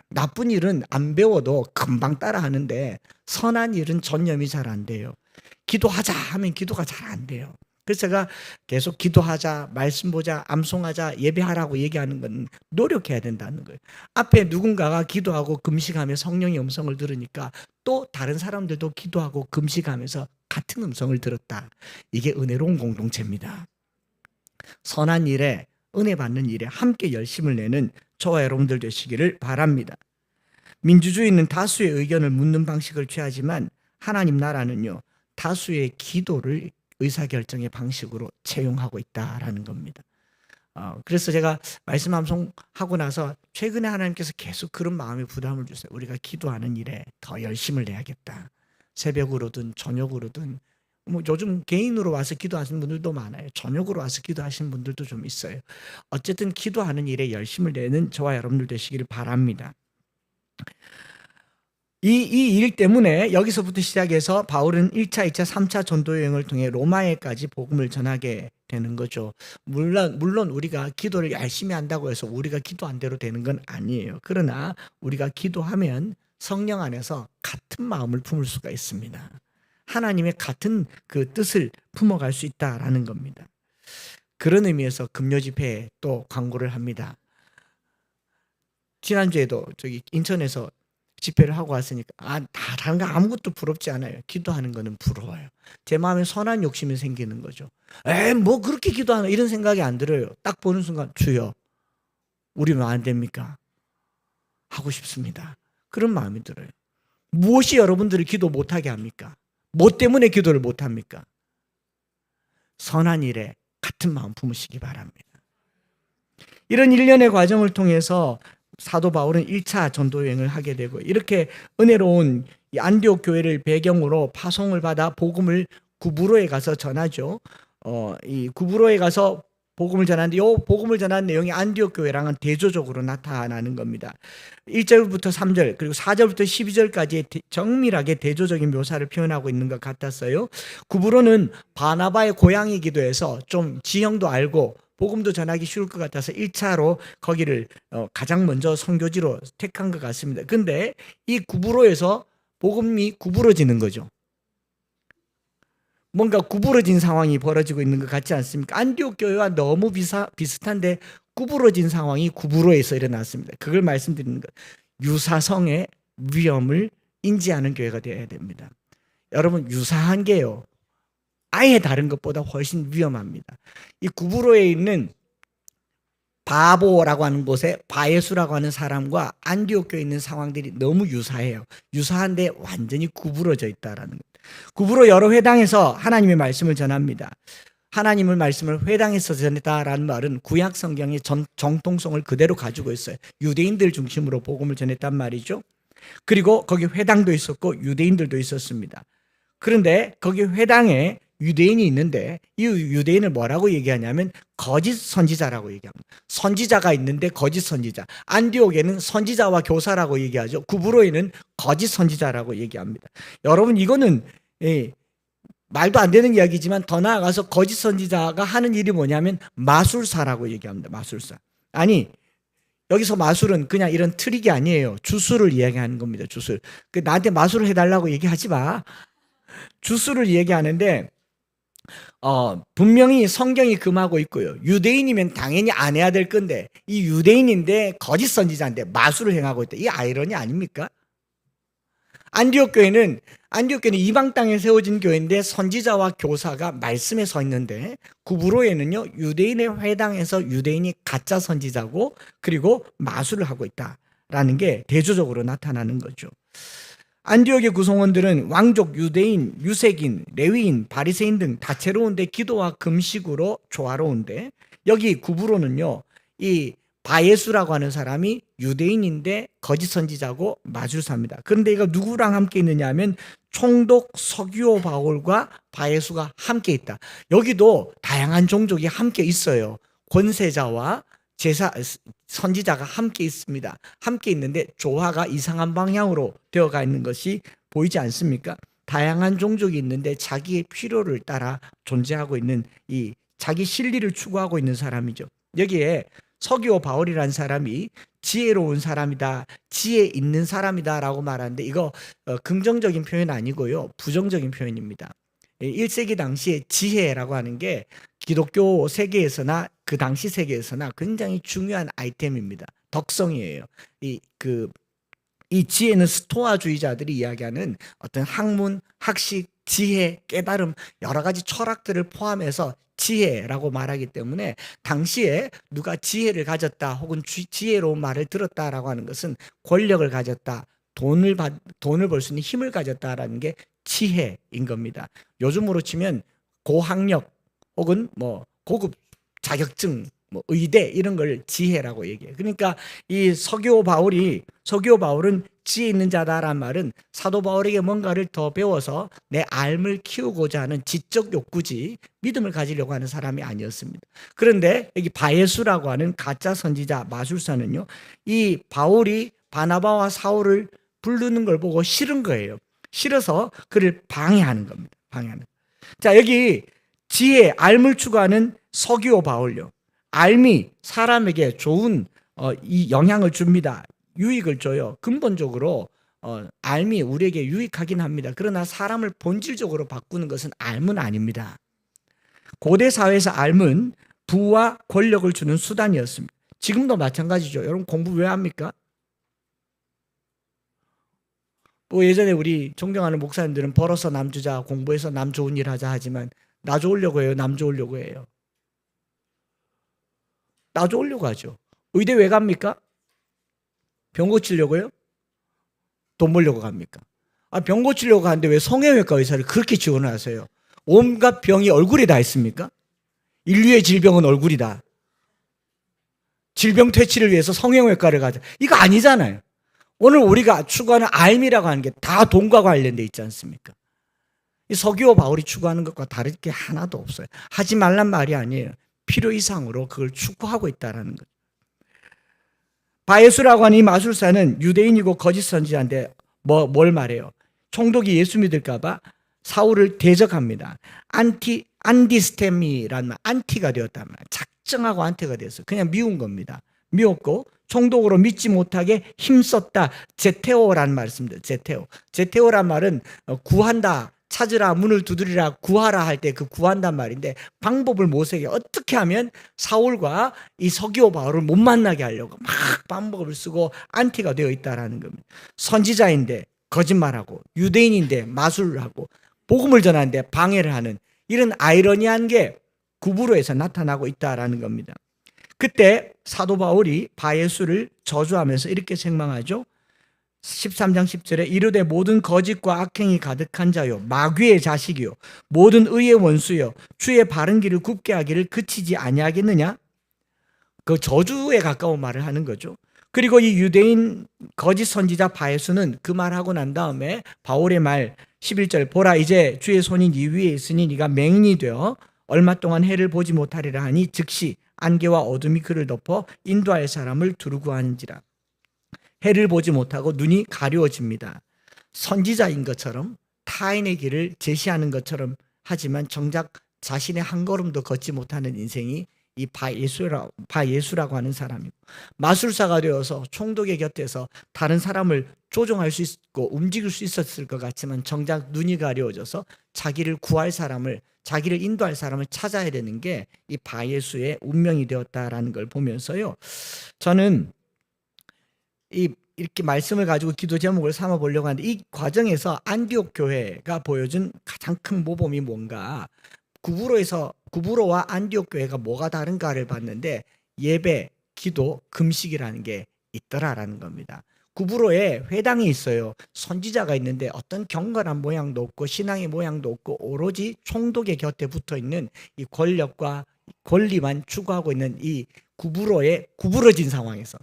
나쁜 일은 안 배워도 금방 따라 하는데 선한 일은 전념이 잘 안 돼요. 기도하자 하면 기도가 잘 안 돼요. 그래서 제가 계속 기도하자, 말씀 보자, 암송하자, 예배하라고 얘기하는 건 노력해야 된다는 거예요. 앞에 누군가가 기도하고 금식하며 성령의 음성을 들으니까 또 다른 사람들도 기도하고 금식하면서 같은 음성을 들었다. 이게 은혜로운 공동체입니다. 선한 일에, 은혜 받는 일에 함께 열심을 내는 저와 여러분들 되시기를 바랍니다. 민주주의는 다수의 의견을 묻는 방식을 취하지만 하나님 나라는요, 다수의 기도를 의사결정의 방식으로 채용하고 있다라는 겁니다. 그래서 제가 말씀 암송하고 나서 최근에 하나님께서 계속 그런 마음의 부담을 주세요. 우리가 기도하는 일에 더 열심을 내야겠다. 새벽으로든 저녁으로든, 뭐 요즘 개인으로 와서 기도하시는 분들도 많아요. 저녁으로 와서 기도하시는 분들도 좀 있어요. 어쨌든 기도하는 일에 열심을 내는 저와 여러분들 되시기를 바랍니다. 이 일 때문에 여기서부터 시작해서 바울은 1차, 2차, 3차 전도 여행을 통해 로마에까지 복음을 전하게 되는 거죠. 물론 우리가 기도를 열심히 한다고 해서 우리가 기도한 대로 되는 건 아니에요. 그러나 우리가 기도하면 성령 안에서 같은 마음을 품을 수가 있습니다. 하나님의 같은 그 뜻을 품어갈 수 있다라는 겁니다. 그런 의미에서 금요 집회에 또 광고를 합니다. 지난주에도 저기 인천에서 집회를 하고 왔으니까 다른 거 아무것도 부럽지 않아요. 기도하는 거는 부러워요. 제 마음에 선한 욕심이 생기는 거죠. 뭐 그렇게 기도하나 이런 생각이 안 들어요. 딱 보는 순간 주여 우리 왜 안 됩니까? 하고 싶습니다. 그런 마음이 들어요. 무엇이 여러분들을 기도 못하게 합니까? 뭐 때문에 기도를 못합니까? 선한 일에 같은 마음 품으시기 바랍니다. 이런 일련의 과정을 통해서 사도 바울은 1차 전도 여행을 하게 되고, 이렇게 은혜로운 안디옥 교회를 배경으로 파송을 받아 복음을 구브로에 가서 전하죠. 이 구브로에 가서 복음을 전하는데, 이 복음을 전하는 내용이 안디옥 교회랑은 대조적으로 나타나는 겁니다. 1절부터 3절 그리고 4절부터 12절까지 정밀하게 대조적인 묘사를 표현하고 있는 것 같았어요. 구브로는 바나바의 고향이기도 해서 좀 지형도 알고 복음도 전하기 쉬울 것 같아서 1차로 거기를 가장 먼저 선교지로 택한 것 같습니다. 근데 이 구브로에서 복음이 구부러지는 거죠. 뭔가 구부러진 상황이 벌어지고 있는 것 같지 않습니까? 안디옥 교회와 너무 비슷한데 구부러진 상황이 구브로에서 일어났습니다. 그걸 말씀드리는 것. 유사성의 위험을 인지하는 교회가 되어야 됩니다. 여러분, 유사한 게요, 아예 다른 것보다 훨씬 위험합니다. 이 구브로에 있는 바보라고 하는 곳에 바예수라고 하는 사람과 안디옥 교회에 있는 상황들이 너무 유사해요. 유사한데 완전히 구부러져 있다라는 것. 구브로 여러 회당에서 하나님의 말씀을 전합니다. 하나님의 말씀을 회당에서 전했다라는 말은 구약 성경의 정통성을 그대로 가지고 있어요. 유대인들 중심으로 복음을 전했단 말이죠. 그리고 거기 회당도 있었고 유대인들도 있었습니다. 그런데 거기 회당에 유대인이 있는데 이 유대인을 뭐라고 얘기하냐면 거짓 선지자라고 얘기합니다. 선지자가 있는데 거짓 선지자. 안디옥에는 선지자와 교사라고 얘기하죠. 구브로에는 거짓 선지자라고 얘기합니다. 여러분, 이거는 말도 안 되는 이야기지만 더 나아가서 거짓 선지자가 하는 일이 뭐냐면 마술사라고 얘기합니다. 마술사. 아니, 여기서 마술은 그냥 이런 트릭이 아니에요. 주술을 이야기하는 겁니다. 주술. 나한테 마술을 해달라고 얘기하지 마. 주술을 얘기하는데 분명히 성경이 금하고 있고요. 유대인이면 당연히 안 해야 될 건데 이 유대인인데 거짓 선지자인데 마술을 행하고 있다. 이 아이러니 아닙니까? 안디옥 교회는 이방 땅에 세워진 교회인데 선지자와 교사가 말씀에 서 있는데, 구브로에는요 유대인의 회당에서 유대인이 가짜 선지자고 그리고 마술을 하고 있다라는 게 대조적으로 나타나는 거죠. 안디옥의 구성원들은 왕족, 유대인, 유색인, 레위인, 바리새인 등 다채로운데 기도와 금식으로 조화로운데, 여기 구브로는요 이 바예수라고 하는 사람이 유대인인데 거짓 선지자고 마술사입니다. 그런데 이거 누구랑 함께 있느냐 하면 총독 서기오 바울과 바예수가 함께 있다. 여기도 다양한 종족이 함께 있어요. 권세자와 선지자가 함께 있습니다. 함께 있는데 조화가 이상한 방향으로 되어가 있는 것이 보이지 않습니까? 다양한 종족이 있는데 자기의 필요를 따라 존재하고 있는, 이 자기 실리를 추구하고 있는 사람이죠. 여기에 서기오 바울이라는 사람이 지혜로운 사람이다, 지혜 있는 사람이다 라고 말하는데, 이거 긍정적인 표현 아니고요 부정적인 표현입니다. 1세기 당시에 지혜라고 하는 게 기독교 세계에서나 그 당시 세계에서나 굉장히 중요한 아이템입니다. 덕성이에요. 이 지혜는 스토아주의자들이 이야기하는 어떤 학문, 학식, 지혜, 깨달음, 여러 가지 철학들을 포함해서 지혜라고 말하기 때문에, 당시에 누가 지혜를 가졌다 혹은 지혜로운 말을 들었다라고 하는 것은 권력을 가졌다, 돈을 벌 수 있는 힘을 가졌다라는 게 지혜인 겁니다. 요즘으로 치면 고학력 혹은 고급 자격증, 의대 이런 걸 지혜라고 얘기해요. 그러니까 이 서기오 바울은 지혜 있는 자다라는 말은 사도 바울에게 뭔가를 더 배워서 내 삶을 키우고자 하는 지적 욕구지 믿음을 가지려고 하는 사람이 아니었습니다. 그런데 여기 바예수라고 하는 가짜 선지자 마술사는요, 이 바울이 바나바와 사울을 부르는 걸 보고 싫은 거예요. 싫어서 그를 방해하는 겁니다. 자, 여기 지혜, 삶을 추구하는 서기오 바울요, 삶이 사람에게 좋은 이 영향을 줍니다. 유익을 줘요. 근본적으로 삶이 우리에게 유익하긴 합니다. 그러나 사람을 본질적으로 바꾸는 것은 삶은 아닙니다. 고대 사회에서 삶은 부와 권력을 주는 수단이었습니다. 지금도 마찬가지죠. 여러분 공부 왜 합니까? 예전에 우리 존경하는 목사님들은 벌어서 남 주자, 공부해서 남 좋은 일 하자 하지만 나 좋으려고 해요? 남 좋으려고 해요? 나 좋으려고 하죠. 의대 왜 갑니까? 병 고치려고요? 돈 벌려고 갑니까? 병 고치려고 가는데 왜 성형외과 의사를 그렇게 지원을 하세요? 온갖 병이 얼굴에 다 있습니까? 인류의 질병은 얼굴이다. 질병 퇴치를 위해서 성형외과를 가자. 이거 아니잖아요. 오늘 우리가 추구하는 삶이라고 하는 게 다 돈과 관련돼 있지 않습니까? 이 서기오 바울이 추구하는 것과 다를 게 하나도 없어요. 하지 말란 말이 아니에요. 필요 이상으로 그걸 추구하고 있다는 거죠. 바예수라고 하는 이 마술사는 유대인이고 거짓 선지자인데 뭘 말해요? 총독이 예수 믿을까 봐 사울을 대적합니다. 안디스테미라는 말, 안티가 되었단 말이에요. 작정하고 안티가 됐어요. 그냥 미운 겁니다. 미웠고 총독으로 믿지 못하게 힘썼다. 제테오라는 말을 씁니다. 제테오란 말은 구한다, 찾으라, 문을 두드리라, 구하라 할 때 그 구한단 말인데, 방법을 모색해 어떻게 하면 사울과 이 서기오 바울을 못 만나게 하려고 막 방법을 쓰고 안티가 되어 있다라는 겁니다. 선지자인데 거짓말하고, 유대인인데 마술을 하고, 복음을 전하는데 방해를 하는, 이런 아이러니한 게 구브로에서 나타나고 있다라는 겁니다. 그때 사도 바울이 바예수를 저주하면서 이렇게 책망하죠. 13장 10절에 이르되 모든 거짓과 악행이 가득한 자요, 마귀의 자식이요, 모든 의의 원수요, 주의 바른 길을 굽게 하기를 그치지 아니하겠느냐? 그 저주에 가까운 말을 하는 거죠. 그리고 이 유대인 거짓 선지자 바예수는 그 말하고 난 다음에 바울의 말 11절, 보라 이제 주의 손이 네 위에 있으니 네가 맹인이 되어 얼마 동안 해를 보지 못하리라 하니 즉시 안개와 어둠이 그를 덮어 인도할 사람을 두르고 하는지라. 해를 보지 못하고 눈이 가려워집니다. 선지자인 것처럼 타인의 길을 제시하는 것처럼 하지만 정작 자신의 한 걸음도 걷지 못하는 인생이 이 바예수라고 하는 사람이고, 마술사가 되어서 총독의 곁에서 다른 사람을 조종할 수 있고 움직일 수 있었을 것 같지만 정작 눈이 가려워져서 자기를 구할 사람을, 자기를 인도할 사람을 찾아야 되는 게 이 바예수의 운명이 되었다라는 걸 보면서요, 저는 이 이렇게 말씀을 가지고 기도 제목을 삼아 보려고 하는데, 이 과정에서 안디옥 교회가 보여준 가장 큰 모범이 뭔가, 구브로와 안디옥 교회가 뭐가 다른가를 봤는데 예배, 기도, 금식이라는 게 있더라라는 겁니다. 구브로에 회당이 있어요. 선지자가 있는데 어떤 경건한 모양도 없고 신앙의 모양도 없고 오로지 총독의 곁에 붙어 있는 이 권력과 권리만 추구하고 있는 이 구브로의 구부러진 상황에서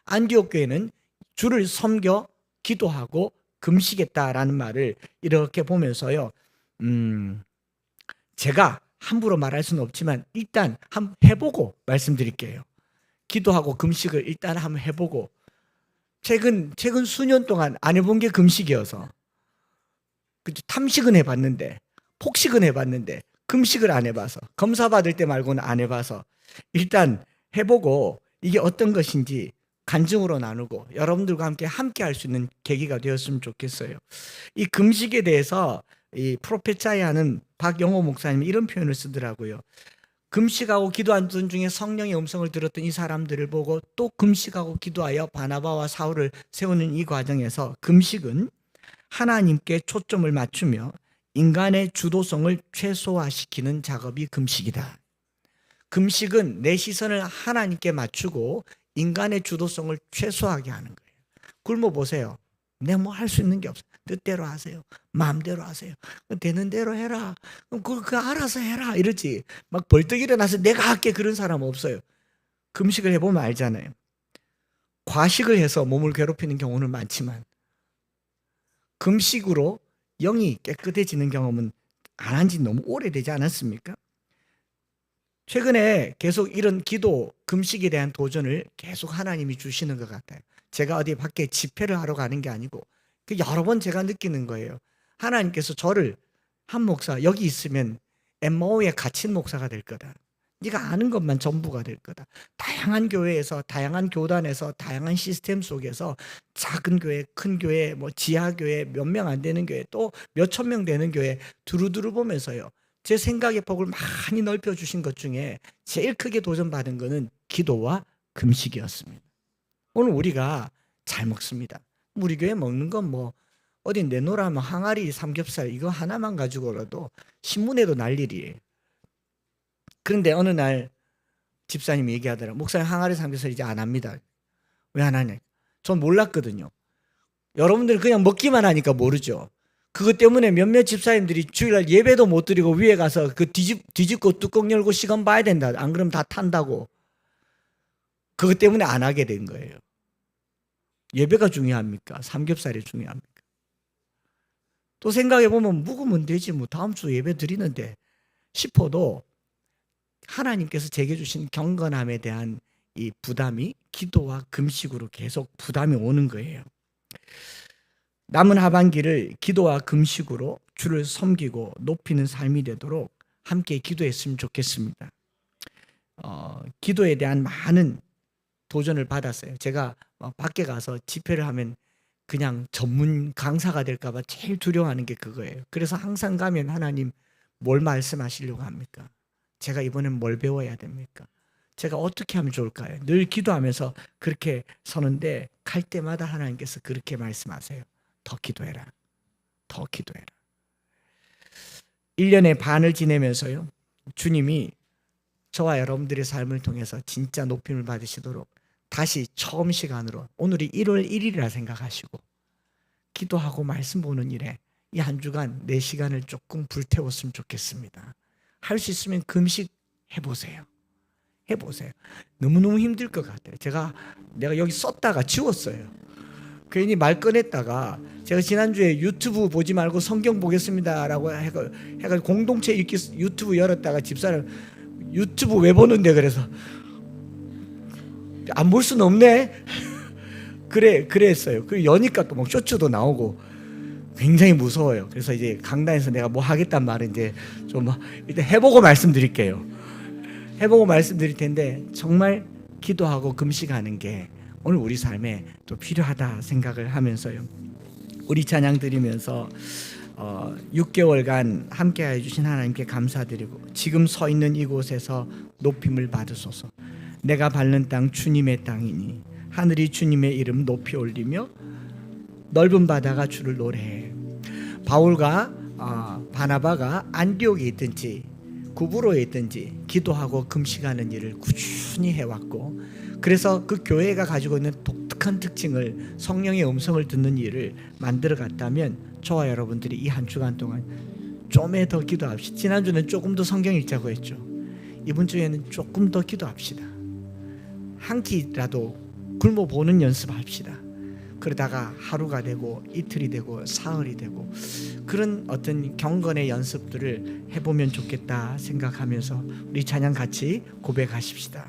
안디옥 교회는 주를 섬겨 기도하고 금식했다라는 말을 이렇게 보면서요. 제가 함부로 말할 수는 없지만 일단 한번 해보고 말씀드릴게요. 기도하고 금식을 일단 한번 해보고, 최근 수년 동안 안 해본 게 금식이어서, 탐식은 해봤는데 폭식은 해봤는데 금식을 안 해봐서, 검사 받을 때 말고는 안 해봐서 일단 해보고 이게 어떤 것인지 간증으로 나누고 여러분들과 함께 할 수 있는 계기가 되었으면 좋겠어요. 이 금식에 대해서 이 프로페차이하는 박영호 목사님이 이런 표현을 쓰더라고요. 금식하고 기도하던 중에 성령의 음성을 들었던 이 사람들을 보고 또 금식하고 기도하여 바나바와 사울을 세우는 이 과정에서 금식은 하나님께 초점을 맞추며 인간의 주도성을 최소화시키는 작업이 금식이다. 금식은 내 시선을 하나님께 맞추고 인간의 주도성을 최소화하게 하는 거예요. 굶어 보세요. 내가 뭐 할 수 있는 게 없어. 뜻대로 하세요. 마음대로 하세요. 되는 대로 해라. 그럼 그거 알아서 해라. 이러지. 막 벌떡 일어나서 내가 할게, 그런 사람 없어요. 금식을 해보면 알잖아요. 과식을 해서 몸을 괴롭히는 경우는 많지만 금식으로 영이 깨끗해지는 경험은 안 한 지 너무 오래되지 않았습니까? 최근에 계속 이런 기도, 금식에 대한 도전을 계속 하나님이 주시는 것 같아요. 제가 어디 밖에 집회를 하러 가는 게 아니고 여러 번 제가 느끼는 거예요. 하나님께서 저를, 한 목사 여기 있으면 엠마오에 갇힌 목사가 될 거다. 네가 아는 것만 전부가 될 거다. 다양한 교회에서, 다양한 교단에서, 다양한 시스템 속에서 작은 교회, 큰 교회, 뭐 지하 교회, 몇 명 안 되는 교회, 또 몇천 명 되는 교회 두루두루 보면서요. 제 생각의 폭을 많이 넓혀주신 것 중에 제일 크게 도전받은 거는 기도와 금식이었습니다. 오늘 우리가 잘 먹습니다. 우리 교회 먹는 건 뭐 어디 내놓으라면 항아리 삼겹살 이거 하나만 가지고라도 신문에도 날 일이에요. 그런데 어느 날 집사님이 얘기하더라. 목사님 항아리 삼겹살 이제 안 합니다. 왜 안 하냐? 전 몰랐거든요. 여러분들은 그냥 먹기만 하니까 모르죠. 그것 때문에 몇몇 집사님들이 주일날 예배도 못 드리고 위에 가서 그 뒤집고 뚜껑 열고 시간 봐야 된다. 안 그러면 다 탄다고. 그것 때문에 안 하게 된 거예요. 예배가 중요합니까? 삼겹살이 중요합니까? 또 생각해보면 묵으면 되지 뭐 다음 주 예배 드리는데 싶어도 하나님께서 제게 주신 경건함에 대한 이 부담이 기도와 금식으로 계속 부담이 오는 거예요. 남은 하반기를 기도와 금식으로 주를 섬기고 높이는 삶이 되도록 함께 기도했으면 좋겠습니다. 기도에 대한 많은 도전을 받았어요. 제가 밖에 가서 집회를 하면 그냥 전문 강사가 될까 봐 제일 두려워하는 게 그거예요. 그래서 항상 가면 하나님 뭘 말씀하시려고 합니까? 제가 이번엔 뭘 배워야 됩니까? 제가 어떻게 하면 좋을까요? 늘 기도하면서 그렇게 서는데 갈 때마다 하나님께서 그렇게 말씀하세요. 더 기도해라. 더 기도해라. 1년의 반을 지내면서요. 주님이 저와 여러분들의 삶을 통해서 진짜 높임을 받으시도록 다시 처음 시간으로, 오늘이 1월 1일이라 생각하시고 기도하고 말씀 보는 일에 이 한 주간 내 시간을 조금 불태웠으면 좋겠습니다. 할 수 있으면 금식 해보세요. 해보세요. 너무너무 힘들 것 같아요. 내가 여기 썼다가 지웠어요. 괜히 말 꺼냈다가 제가 지난주에 유튜브 보지 말고 성경 보겠습니다라고 해가지고 공동체 유튜브 열었다가 집사람 유튜브 왜 보는데 그래서 안 볼 수는 없네. 그랬어요. 그리고 여니까 또 막 쇼츠도 나오고 굉장히 무서워요. 그래서 이제 강단에서 내가 뭐 하겠단 말은 이제 좀 일단 해보고 말씀드릴게요. 해보고 말씀드릴 텐데 정말 기도하고 금식하는 게 오늘 우리 삶에 또 필요하다 생각을 하면서요. 우리 찬양 드리면서 6개월간 함께하여 주신 하나님께 감사드리고 지금 서 있는 이곳에서 높임을 받으소서. 내가 밟는 땅 주님의 땅이니 하늘이 주님의 이름 높이 올리며 넓은 바다가 주를 노래해. 바울과 바나바가 안디옥에 있든지 구브로에 있든지 기도하고 금식하는 일을 꾸준히 해왔고, 그래서 그 교회가 가지고 있는 독특한 특징을, 성령의 음성을 듣는 일을 만들어 갔다면 저와 여러분들이 이 한 주간 동안 좀에 더 기도합시다. 지난주는 조금 더 성경 읽자고 했죠. 이번 주에는 조금 더 기도합시다. 한 끼라도 굶어보는 연습합시다. 그러다가 하루가 되고 이틀이 되고 사흘이 되고 그런 어떤 경건의 연습들을 해보면 좋겠다 생각하면서 우리 찬양 같이 고백하십시다.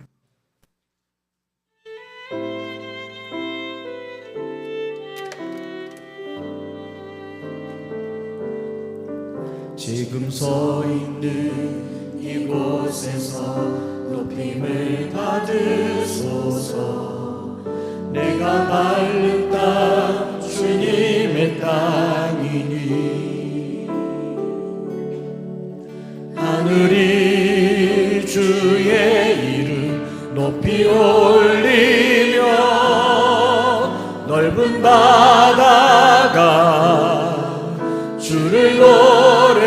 지금 서 있는 이곳에서 높임을 받으소서. 내가 밟는 땅 주님의 땅이니 하늘이 주의 이름 높이 올리며 넓은 바다가 주를 노래.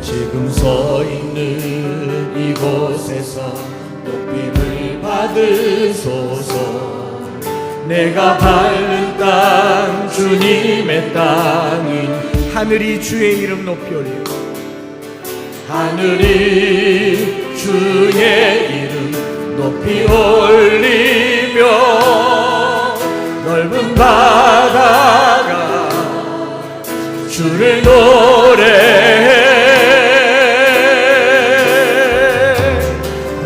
지금 서 있는 이곳에서 높임을 받으소서. 내가 밟는 땅 주님의 땅인 하늘이 주의 이름 높이 올리며 하늘이 주의 이름 높이 올리며 넓은 바다가 주를 노래해.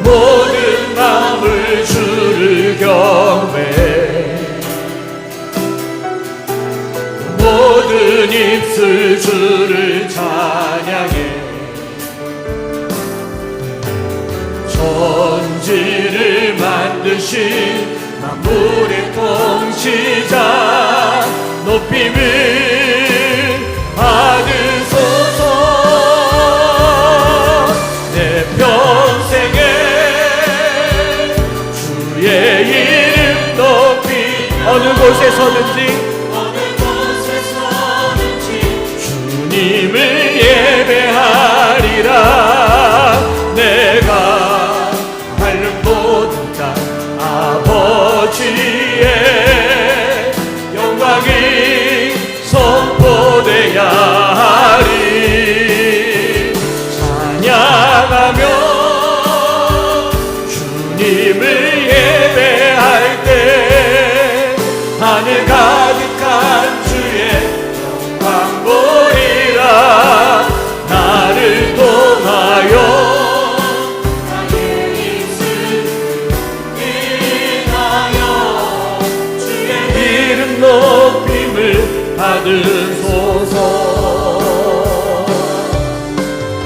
모든 마음을 주를 경배해. 모든 입술 주를 찬양해. 천지를 만드신 만물의 통치자 높임을 받으소서. 내 평생에 주의 이름 높이 어느 곳에서든지 주님을 예배하리라. 내가 밟는 모든 땅 아버지의 영광이 선포되야 하리. 찬양하며 주님을 예배할 때 하늘 가득한 주의 영광 보리라. 나를 통하여 나의 입술 인하여 주의 이름 높임을 받으소서.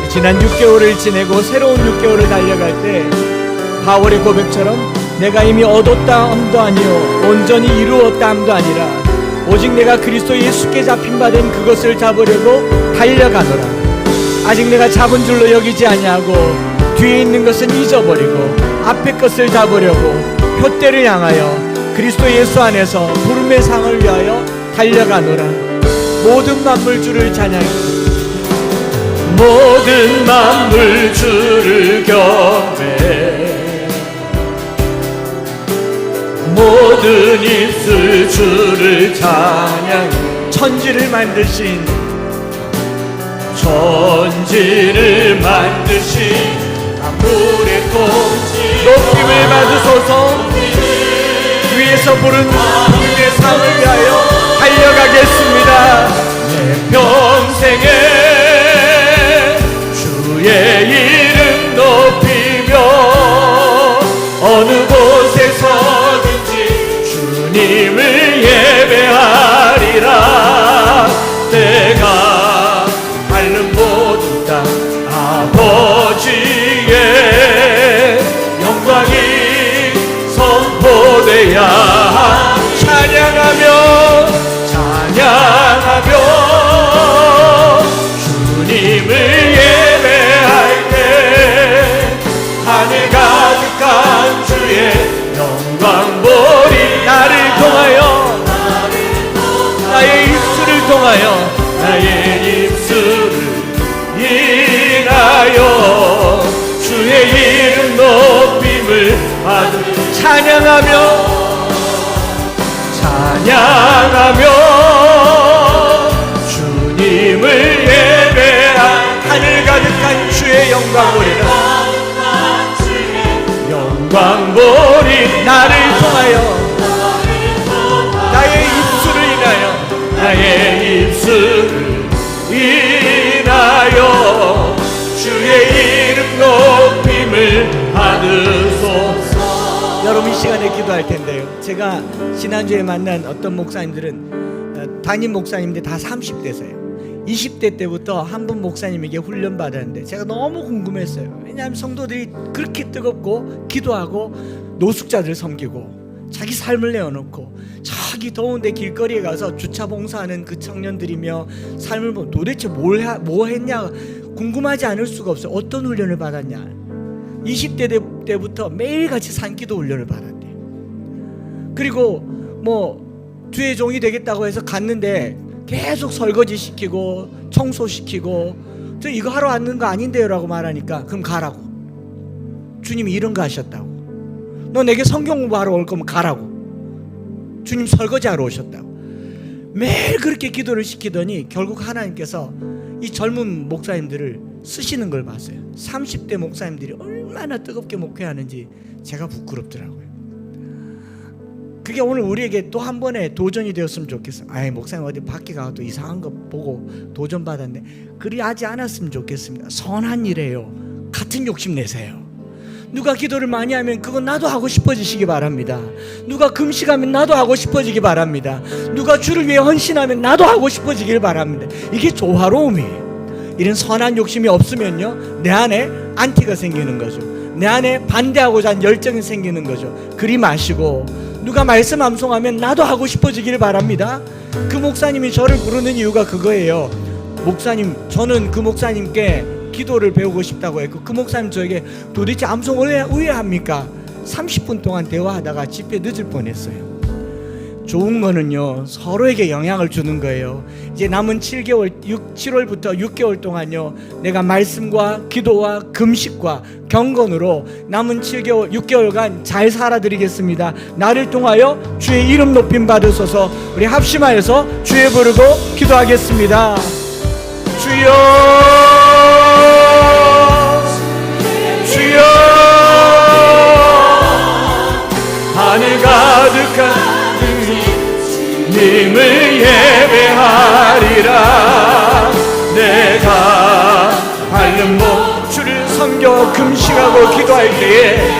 지난 6개월을 지내고 새로운 6개월을 달려갈 때 바울의 고백처럼 내가 이미 얻었다 함도 아니요 온전히 이루었다 함도 아니라 오직 내가 그리스도 예수께 잡힌 바 된 그것을 잡으려고 달려가노라. 아직 내가 잡은 줄로 여기지 아니하고 뒤에 있는 것은 잊어버리고 앞에 것을 잡으려고 표대를 향하여 그리스도 예수 안에서 부름의 상을 위하여 달려가노라. 모든 만물 주를 찬양해. 모든 만물 주를 경배해. 모든 입술 주를 찬양해. 천지를 만드신 만물의 통치 높임을 받으소서. 위에서 부른 부름의 상을 위하여 달려가겠습니다. 내 평생에 주의 이름 높이며 어느 곳에서든지 주님을 예배하리라. 내가 밟는 모든 땅 아버지의 영광이 선포되야. 찬양하며 주님을 예배할 때 하늘 가득한 영광 보리 나를 통하여 나의 입술을 인하여 나의 입술을 인하여 주의 이름 높임을 받으소서. 여러분 이 시간에 기도할 텐데요. 제가 지난주에 만난 어떤 목사님들은 담임 목사님들 다 30대세요. 20대 때부터 한 분 목사님에게 훈련 받았는데 제가 너무 궁금했어요. 왜냐하면 성도들이 그렇게 뜨겁고 기도하고 노숙자들 섬기고 자기 삶을 내어놓고 저기 더운데 길거리에 가서 주차 봉사하는 그 청년들이며 삶을 보면 도대체 뭐 했냐 궁금하지 않을 수가 없어요. 어떤 훈련을 받았냐. 20대 때부터 매일같이 산기도 훈련을 받았대. 그리고 뭐 주의 종이 되겠다고 해서 갔는데 계속 설거지 시키고 청소시키고 저 이거 하러 왔는 거 아닌데요 라고 말하니까 그럼 가라고. 주님이 이런 거 하셨다고. 너 내게 성경 공부하러 올 거면 가라고. 주님 설거지하러 오셨다고. 매일 그렇게 기도를 시키더니 결국 하나님께서 이 젊은 목사님들을 쓰시는 걸 봤어요. 30대 목사님들이 얼마나 뜨겁게 목회하는지 제가 부끄럽더라고요. 그게 오늘 우리에게 또 한 번의 도전이 되었으면 좋겠어요. 아이 목사님 어디 밖에 가서 또 이상한 거 보고 도전 받았네. 그리 하지 않았으면 좋겠습니다. 선한 일이에요. 같은 욕심 내세요. 누가 기도를 많이 하면 그건 나도 하고 싶어지시기 바랍니다. 누가 금식하면 나도 하고 싶어지기 바랍니다. 누가 주를 위해 헌신하면 나도 하고 싶어지길 바랍니다. 이게 조화로움이에요. 이런 선한 욕심이 없으면요 내 안에 안티가 생기는 거죠. 내 안에 반대하고자 하는 열정이 생기는 거죠. 그리 마시고 누가 말씀 암송하면 나도 하고 싶어지길 바랍니다. 그 목사님이 저를 부르는 이유가 그거예요. 목사님, 저는 그 목사님께 기도를 배우고 싶다고 했고 그 목사님 저에게 도대체 암송을 왜 합니까? 30분 동안 대화하다가 집회 늦을 뻔했어요. 좋은 거는요 서로에게 영향을 주는 거예요. 이제 남은 7월부터 6개월 동안요 내가 말씀과 기도와 금식과 경건으로 남은 6개월간 잘 살아드리겠습니다. 나를 통하여 주의 이름 높임 받으소서. 우리 합심하여서 주의 부르고 기도하겠습니다. 주여 주여 하늘 가득한 님을 예배하리라. 내가 밟는 못 주를 섬겨 금식하고 기도할 때에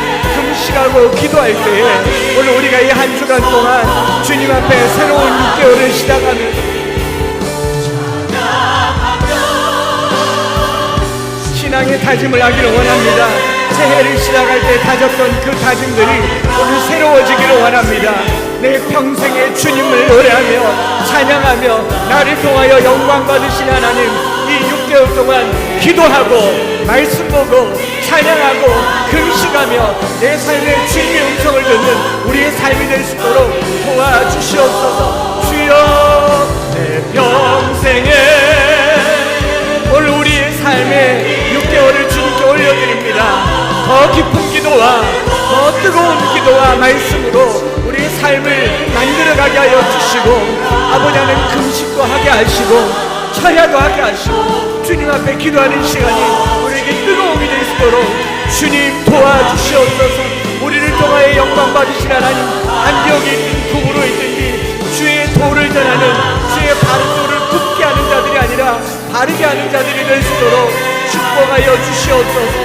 오늘 우리가 이 한 주간 동안 주님 앞에 새로운 6개월을 시작하며 신앙의 다짐을 하기를 원합니다. 새해를 시작할 때 다졌던 그 다짐들이 오늘 새로워지기를 원합니다. 내 평생에 주님을 노래하며 찬양하며 나를 통하여 영광 받으신 하나님, 이 6개월 동안 기도하고 말씀 보고 찬양하고 금식하며 내 삶에 주님의 음성을 듣는 우리의 삶이 될 수 있도록 도와주시옵소서. 주여 내 평생에 오늘 우리의 삶의 6개월을 주님께 올려드립니다. 더 깊은 기도와 더 뜨거운 기도와 말씀으로 우리의 삶을 만들어가게 하여 주시고 아버지 하나님 금식도 하게 하시고 철야도 하게 하시고 주님 앞에 기도하는 시간이 우리에게 뜨거움이 될 수 있도록 주님 도와주시옵소서. 우리를 통하여 영광 받으신 하나님, 안디옥에 있든 구부로 있든지 주의 도를 전하는 주의 바른 도를 굽게 하는 자들이 아니라 바르게 하는 자들이 될 수 있도록 축복하여 주시옵소서.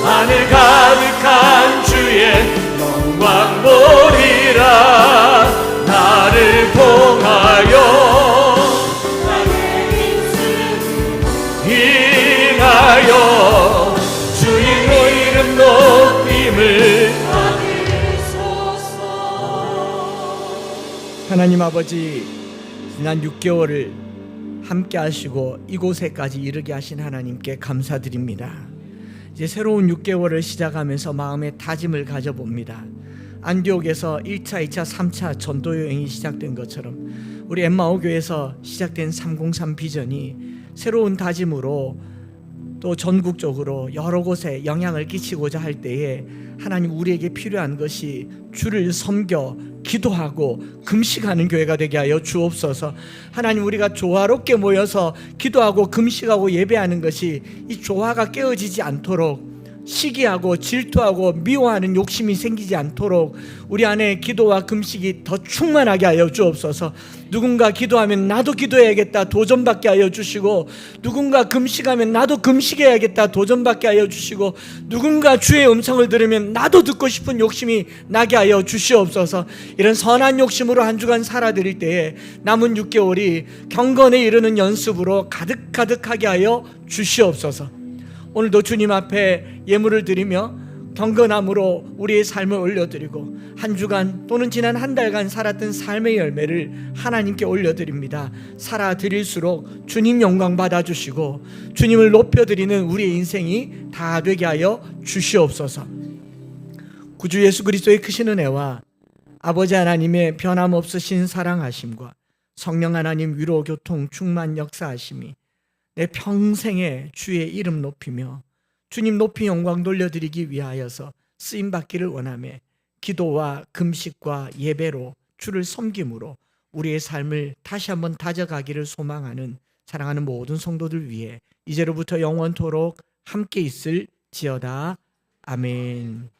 하늘 가득한 주의 영광 보리라. 나를 통하여 인하여 주의 이름 높임을 하나님 아버지, 지난 6개월을 함께 하시고 이곳에까지 이르게 하신 하나님께 감사드립니다. 이제 새로운 6개월을 시작하면서 마음의 다짐을 가져봅니다. 안디옥에서 1차, 2차, 3차 전도 여행이 시작된 것처럼 우리 엠마오 교회에서 시작된 303 비전이 새로운 다짐으로 또 전국적으로 여러 곳에 영향을 끼치고자 할 때에 하나님, 우리에게 필요한 것이 주를 섬겨 기도하고 금식하는 교회가 되게 하여 주옵소서. 하나님, 우리가 조화롭게 모여서 기도하고 금식하고 예배하는 것이 이 조화가 깨어지지 않도록 시기하고 질투하고 미워하는 욕심이 생기지 않도록 우리 안에 기도와 금식이 더 충만하게 하여 주옵소서. 누군가 기도하면 나도 기도해야겠다 도전받게 하여 주시고, 누군가 금식하면 나도 금식해야겠다 도전받게 하여 주시고, 누군가 주의 음성을 들으면 나도 듣고 싶은 욕심이 나게 하여 주시옵소서. 이런 선한 욕심으로 한 주간 살아드릴 때에 남은 6개월이 경건에 이르는 연습으로 가득하게 하여 주시옵소서. 오늘도 주님 앞에 예물을 드리며 경건함으로 우리의 삶을 올려드리고, 한 주간 또는 지난 한 달간 살았던 삶의 열매를 하나님께 올려드립니다. 살아드릴수록 주님 영광 받아주시고 주님을 높여드리는 우리의 인생이 다 되게 하여 주시옵소서. 구주 예수 그리스도의 크신 은혜와 아버지 하나님의 변함없으신 사랑하심과 성령 하나님 위로 교통 충만 역사하심이 내 평생에 주의 이름 높이며 주님 높이 영광 돌려드리기 위하여서 쓰임받기를 원하며 기도와 금식과 예배로 주를 섬김으로 우리의 삶을 다시 한번 다져가기를 소망하는 사랑하는 모든 성도들 위해 이제로부터 영원토록 함께 있을지어다. 아멘.